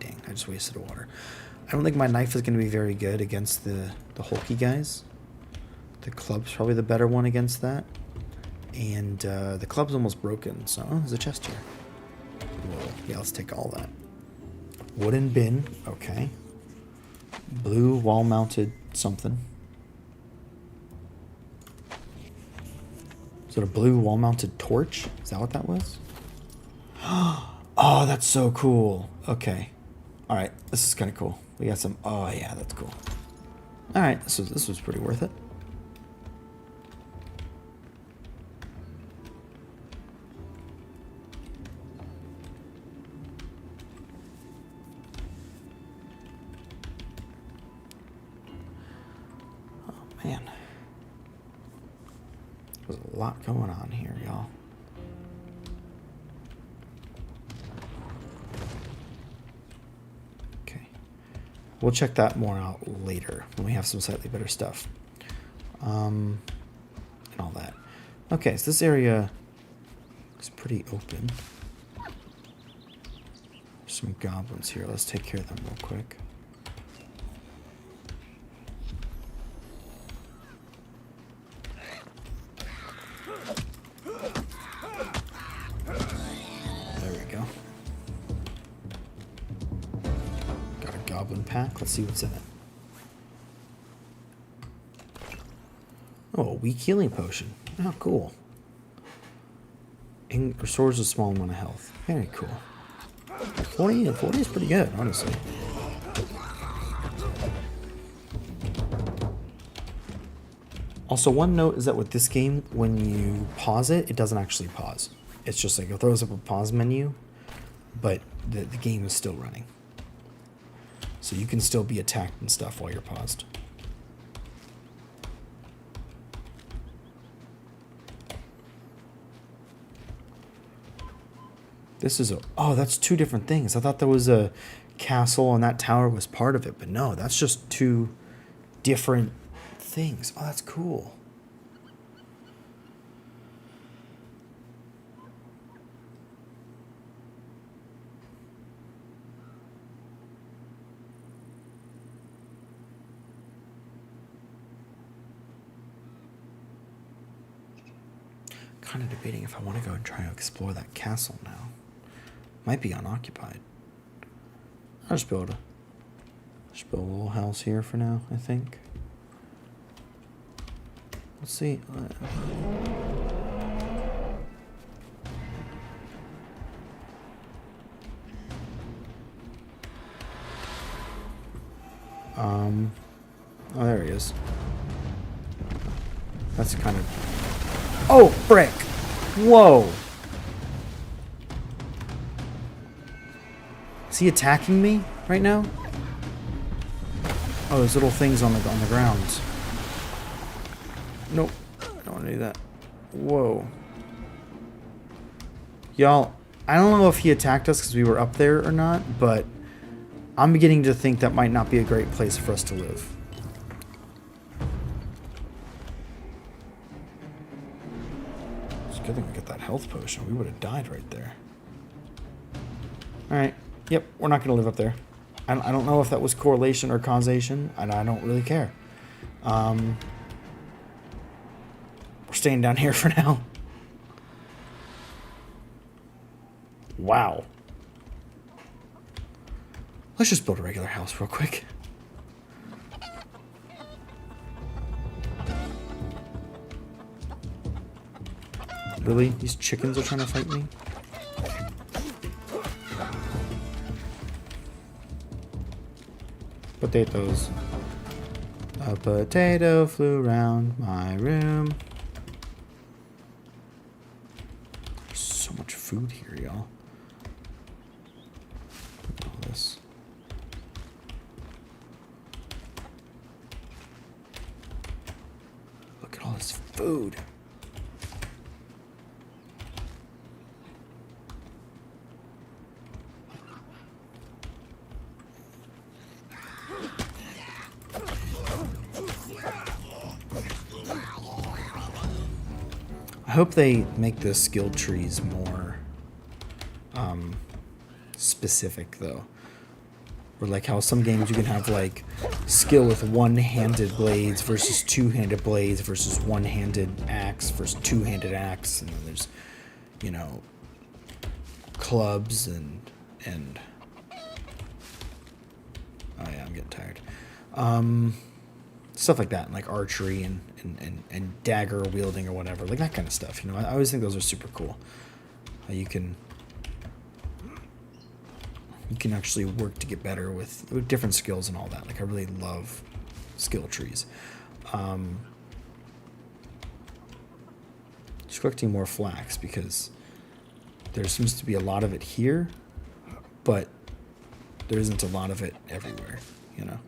dang, I just wasted water. I don't think my knife is going to be very good against the hulky guys. The club's probably the better one against that. And the club's almost broken, so there's a chest here. Whoa, yeah, let's take all that. Wooden bin, okay. Blue wall-mounted something. Is it a blue wall-mounted torch? Is that what that was? Oh, that's so cool. Okay. All right, this is kind of cool. We got some... Oh, yeah, that's cool. All right, this was pretty worth it. Oh, man. There's a lot going on here, y'all. Okay. We'll check that more out later when we have some slightly better stuff. And all that. Okay, so this area is pretty open. There's some goblins here. Let's take care of them real quick. Pack. Let's see what's in it. Oh, a weak healing potion. Oh, cool. Restores a small amount of health. Very cool. 40 is pretty good, honestly. Also, one note is that with this game, when you pause it, it doesn't actually pause. It's just like it throws up a pause menu, but the game is still running. So you can still be attacked and stuff while you're paused. This is a... Oh, that's 2 different things. I thought there was a castle and that tower was part of it. But no, that's just 2 different things. Oh, that's cool. kind of debating if I want to go and try to explore that castle now. Might be unoccupied. I'll just build a little house here for now, I think. Let's see. Oh, there he is. That's kind of... Oh, frick! Whoa! Is he attacking me right now? Oh, there's little things on the ground. Nope. I don't want to do that. Whoa. Y'all, I don't know if he attacked us because we were up there or not, but I'm beginning to think that might not be a great place for us to live. It's a good thing we get that health potion. We would have died right there. Alright. Yep, we're not going to live up there. I don't know if that was correlation or causation, and I don't really care. We're staying down here for now. Wow. Let's just build a regular house real quick. Really? These chickens are trying to fight me? Potatoes. A potato flew around my room. There's so much food here, y'all. Look at all this. Look at all this food. I hope they make the skill trees more specific, though. Or like how some games you can have like skill with one-handed blades versus two-handed blades versus one-handed axe versus two-handed axe, and then there's, you know, clubs and oh yeah, I'm getting tired. Stuff like that, like archery and dagger wielding or whatever, like that kind of stuff. You know, I always think those are super cool. You can actually work to get better with different skills and all that. Like I really love skill trees. Just collecting more flax because there seems to be a lot of it here, but there isn't a lot of it everywhere. You know,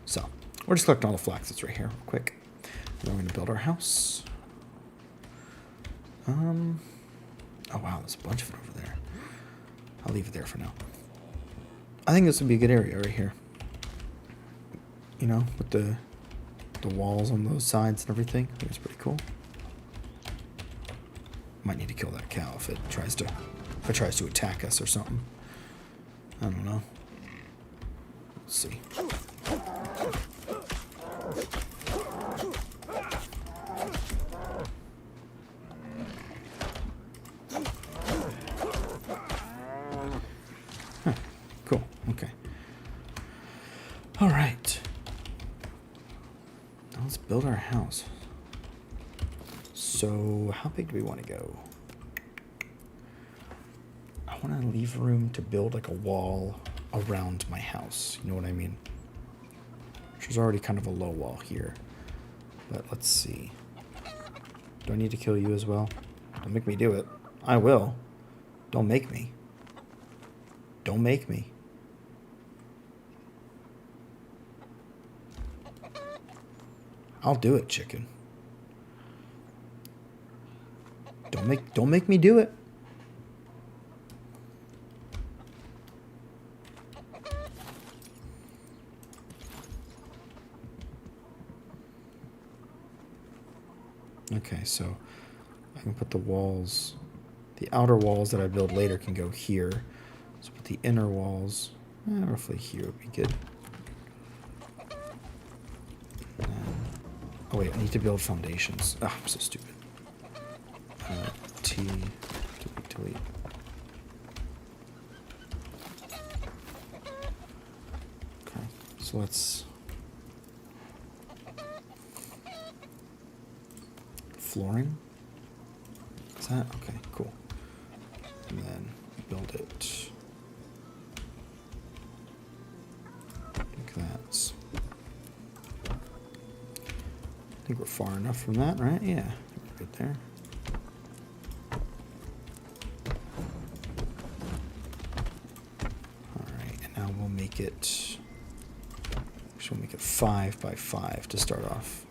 so. We're just collecting all the flax that's right here, real quick. Then we're going to build our house. Oh wow, there's a bunch of it over there. I'll leave it there for now. I think this would be a good area right here. You know, with the walls on those sides and everything. I think it's pretty cool. Might need to kill that cow if it tries to attack us or something. I don't know. Let's see. Cool. Okay. All right. Now let's build our house. So, how big do we want to go? I want to leave room to build like a wall around my house. You know what I mean? Which is already kind of a low wall here. But let's see. Do I need to kill you as well? Don't make me do it. I will. Don't make me. Don't make me. I'll do it, chicken. Don't make me do it. Okay, so I can put the walls, the outer walls that I build later can go here. So put the inner walls, roughly here would be good. Oh wait, I need to build foundations. Ah, I'm so stupid. T, delete. Okay, so let's flooring. Is that okay? Cool. And then build it like that. I think we're far enough from that, right? Yeah, we're good there. Alright, and now we'll make it, we'll make it 5 by 5 to start off.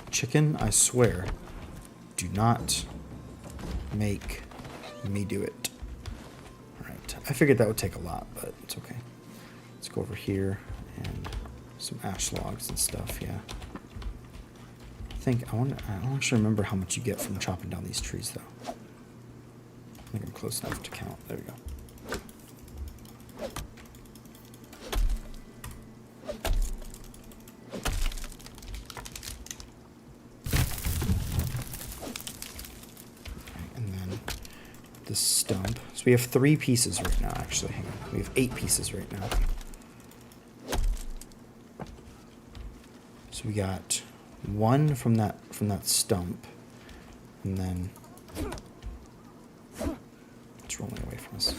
Chicken, I swear, do not make me do it. Alright, I figured that would take a lot, but it's okay. Let's go over here and some ash logs and stuff, yeah. I don't actually remember how much you get from chopping down these trees, though. I think I'm close enough to count. There we go. And then this stump. So we have 3 pieces right now, actually. Hang on. We have 8 pieces right now. So we got 1 from that stump, and then it's rolling away from us.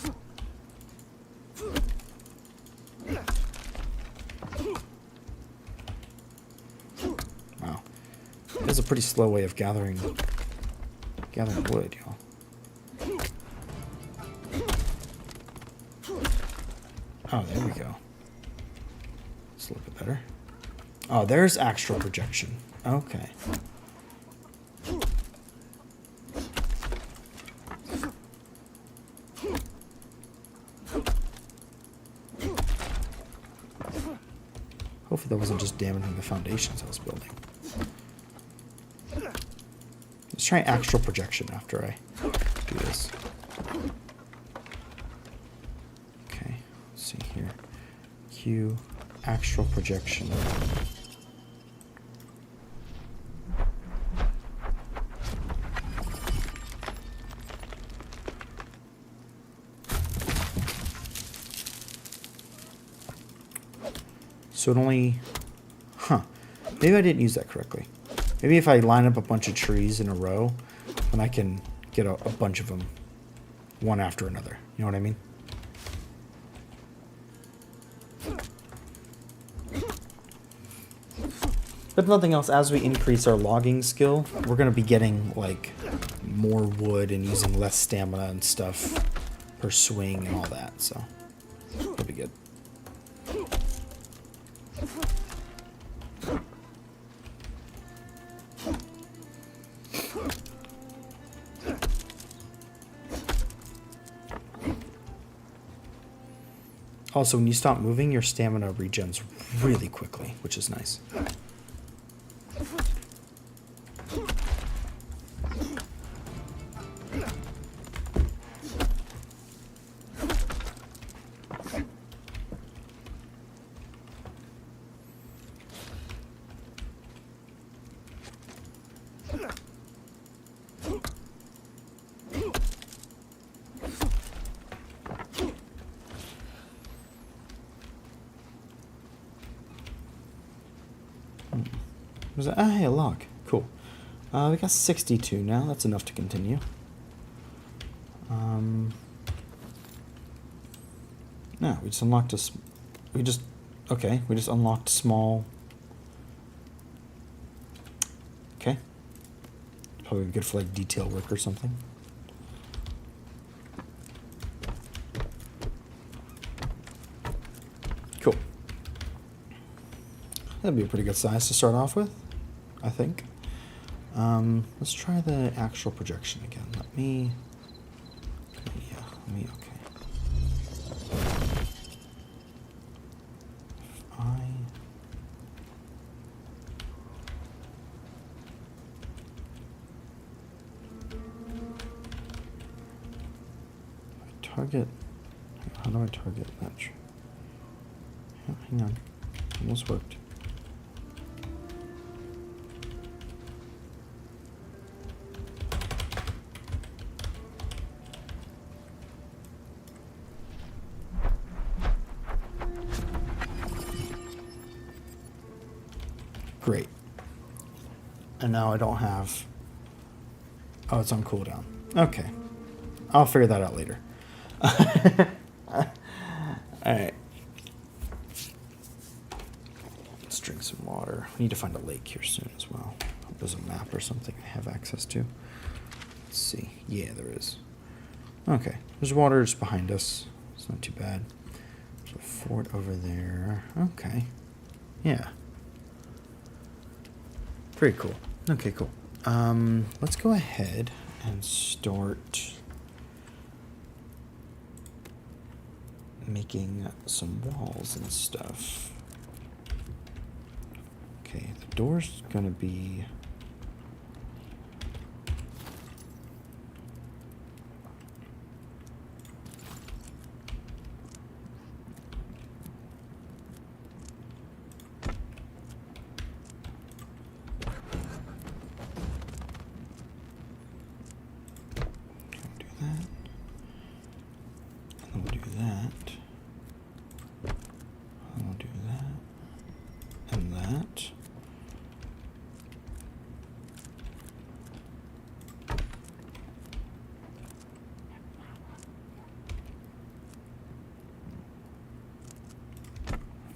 Wow, that's a pretty slow way of gathering wood, y'all. Oh, there we go. It's a little bit better. Oh, there's astral projection. Okay. Hopefully that wasn't just damaging the foundations I was building. Let's try astral projection after I do this. Okay, let's see here. Q, astral projection. So it only, maybe I didn't use that correctly. Maybe if I line up a bunch of trees in a row, then I can get a bunch of them, one after another. You know what I mean? But if nothing else, as we increase our logging skill, we're going to be getting, like, more wood and using less stamina and stuff per swing and all that, so it'll be good. Also, when you stop moving, your stamina regens really quickly, which is nice. Was that? Ah, hey, a log. Cool. We got 62 now. That's enough to continue. No, we just unlocked we just unlocked small. Okay. Probably good for like detail work or something. Cool. That'd be a pretty good size to start off with, I think. Let's try the actual projection again. Let me, okay. Target, how do I target that? Hang on, almost worked. Great. And now I don't have... Oh, it's on cooldown. Okay. I'll figure that out later. Alright. Let's drink some water. We need to find a lake here soon as well. Hope there's a map or something I have access to. Let's see. Yeah, there is. Okay. There's water just behind us. It's not too bad. There's a fort over there. Okay. Yeah. Very cool. Okay, cool. Let's go ahead and start making some walls and stuff. Okay, the door's gonna be...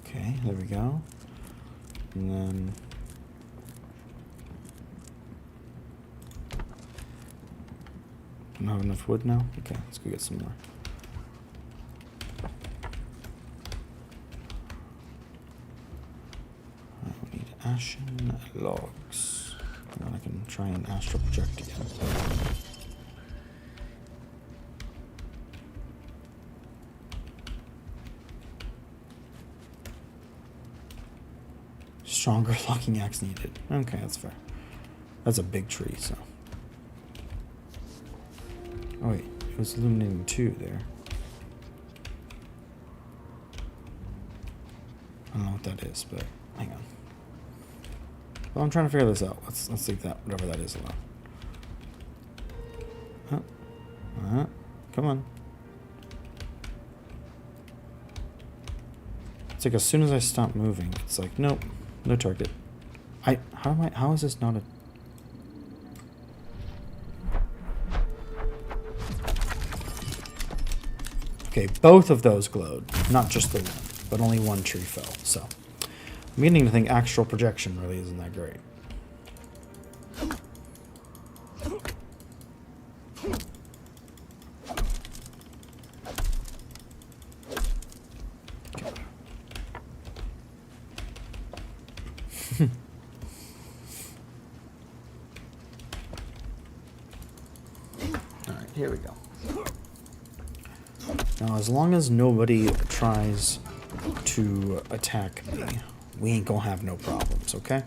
Okay, there we go. And then... I don't have enough wood now? Okay, let's go get some more. I need ashen logs. And then I can try and astral project again. Stronger locking axe needed. Okay, that's fair. That's a big tree, so. Oh wait, it was illuminating 2 there. I don't know what that is, but hang on. Well, I'm trying to figure this out. Let's leave that, whatever that is, alone. Come on. It's like as soon as I stop moving, it's like, nope, no target. How is this not a... Okay, both of those glowed, not just the one, but only one tree fell, so. I'm beginning to think astral projection really isn't that great. Alright, here we go. Now, as long as nobody tries to attack me, we ain't gonna have no problems, okay?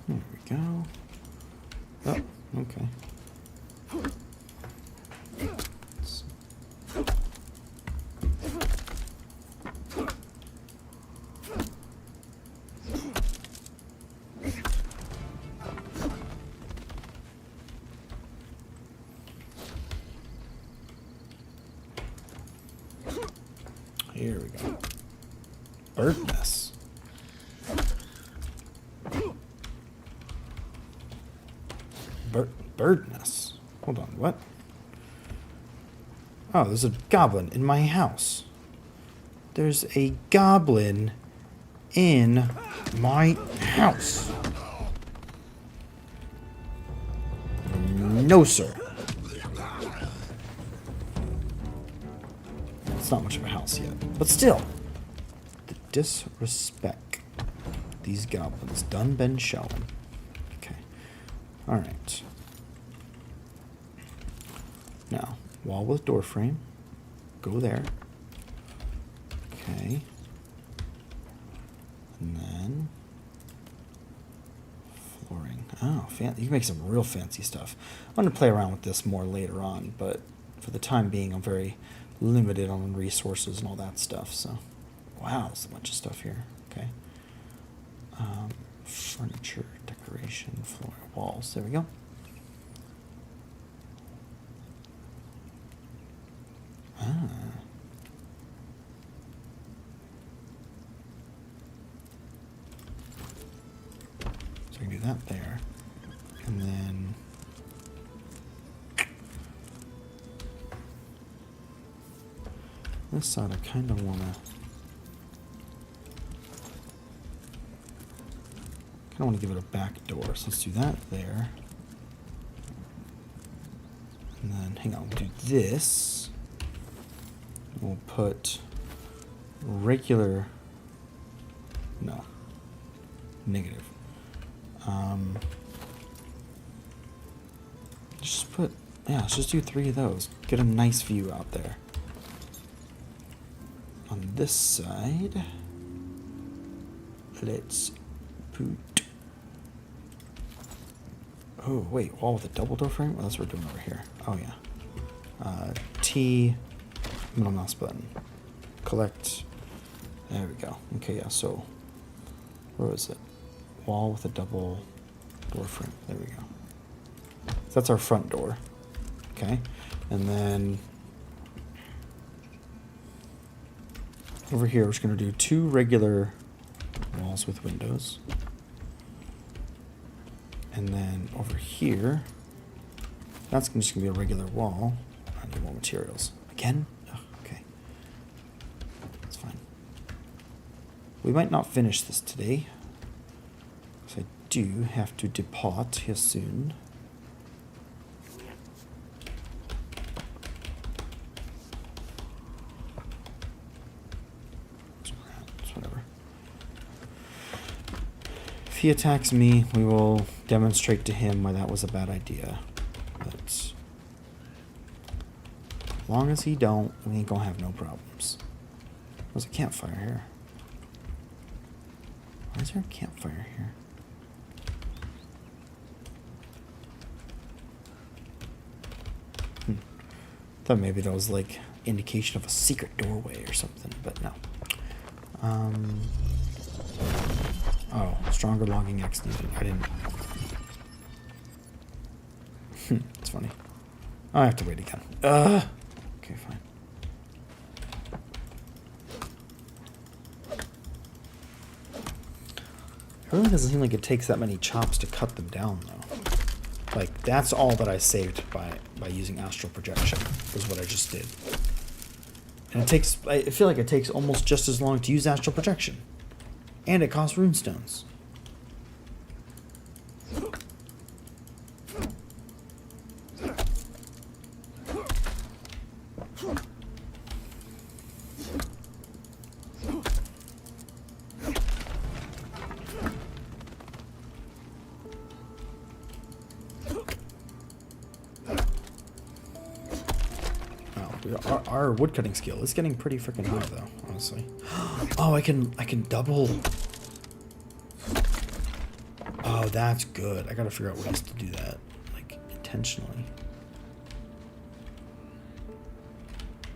There we go. Oh, okay. Here we go. Bird nest. Bird nest. Hold on, what? Oh, there's a goblin in my house. There's a goblin in my house. No, sir. It's not much of a house yet, but still, the disrespect these goblins done been showing. Okay, all right. Now, wall with door frame. Go there. Okay. And then flooring. Oh, you can make some real fancy stuff. I'm going to play around with this more later on, but for the time being, I'm very limited on resources and all that stuff, so. Wow, there's a bunch of stuff here. Okay. Furniture, decoration, floor, walls. There we go. Ah. So I can do that there. And then this side I kind of want to give it a back door, so let's do that there. And then, hang on, we'll do this. We'll put regular, no, negative. Just put, yeah, let's just do 3 of those. Get a nice view out there. On this side, let's put, oh wait, wall with a double door frame? Well, that's what we're doing over here. Oh yeah. T, middle mouse button. Collect, there we go. Okay, yeah, so, where was it? Wall with a double door frame, there we go. So that's our front door, okay? And then, over here, we're just gonna do 2 regular walls with windows. And then over here, that's just gonna be a regular wall. I need more materials. Again? Oh, okay. That's fine. We might not finish this today, because I do have to depart here soon. Whatever. If he attacks me, we will demonstrate to him why that was a bad idea. But as long as he don't, we ain't gonna have no problems. There's a campfire here. Why is there a campfire here? Thought maybe that was like indication of a secret doorway or something, but no. Oh, stronger logging X needed. I didn't. It's funny. I have to wait again. Okay, fine. It really doesn't seem like it takes that many chops to cut them down, though. Like, that's all that I saved by using astral projection, was what I just did. And it takes, I feel like it takes almost just as long to use astral projection. And it costs runestones. Our woodcutting skill is getting pretty freaking high, though, honestly. Oh, I can double. Oh, that's good. I gotta figure out ways to do that, like, intentionally.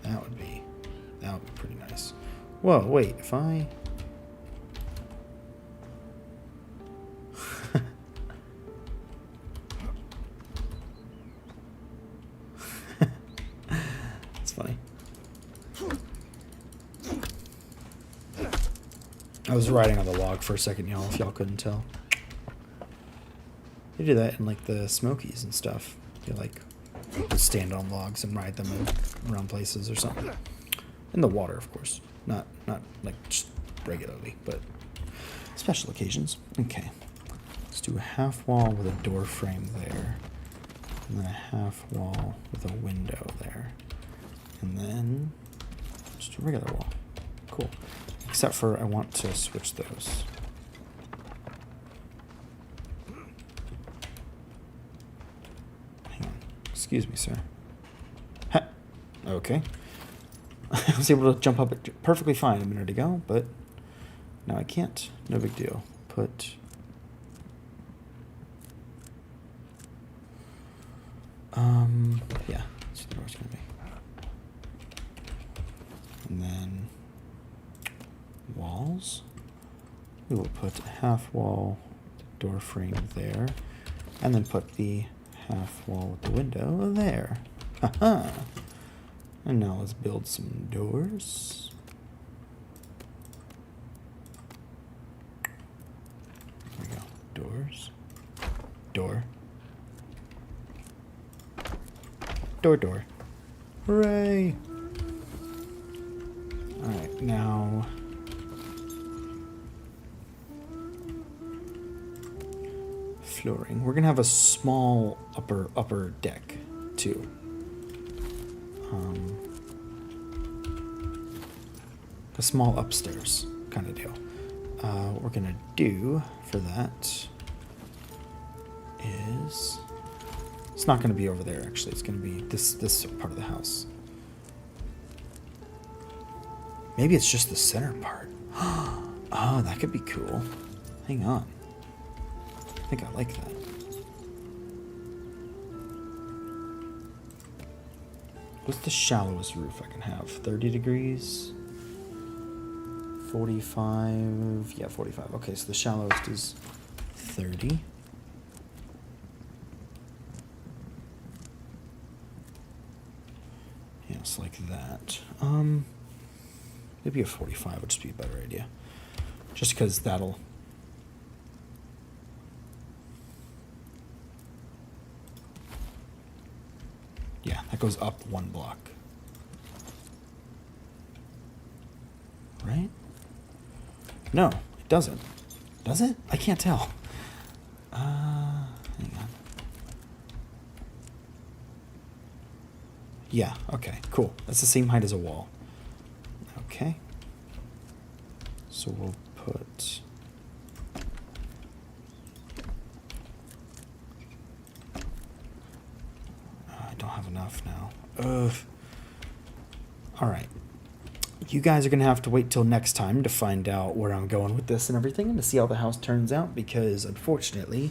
That would be pretty nice. Whoa, wait, if I... That's funny. I was riding on the log for a second, y'all, if y'all couldn't tell. They do that in, like, the Smokies and stuff. You, like, just stand on logs and ride them around places or something. In the water, of course. Not like, just regularly, but special occasions. Okay. Let's do a half wall with a door frame there. And then a half wall with a window there. And then just a regular wall. Cool. Except for I want to switch those. Hang on. Excuse me, sir. Ha! Okay. I was able to jump up it perfectly fine a minute ago, but now I can't. No big deal. Put... yeah. Let's see where it's going to be. And then walls. We will put a half wall door frame there, and then put the half wall with the window there. Haha. And now let's build some doors. There we go. Doors. Door. Door. Hooray! Alright, now flooring. We're gonna have a small upper deck too. A small upstairs kind of deal. What we're gonna do for that is, it's not gonna be over there actually. It's gonna be this part of the house. Maybe it's just the center part. Oh, that could be cool. Hang on. I think I like that. What's the shallowest roof I can have? 30 degrees? 45? Yeah, 45. Okay, so the shallowest is 30. Yes, like that. Maybe a 45 would just be a better idea. Just because that'll... Yeah, that goes up one block. Right? No, it doesn't. Does it? I can't tell. Hang on. Yeah, okay, cool. That's the same height as a wall. Okay. So we'll put... I don't have enough now. Ugh. Alright. You guys are going to have to wait till next time to find out where I'm going with this and everything and to see how the house turns out, because unfortunately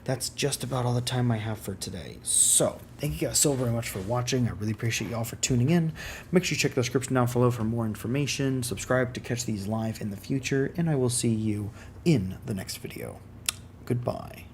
that's just about all the time I have for today. So thank you guys so very much for watching. I really appreciate y'all for tuning in. Make sure you check the description down below for more information. Subscribe to catch these live in the future, and I will see you in the next video. Goodbye.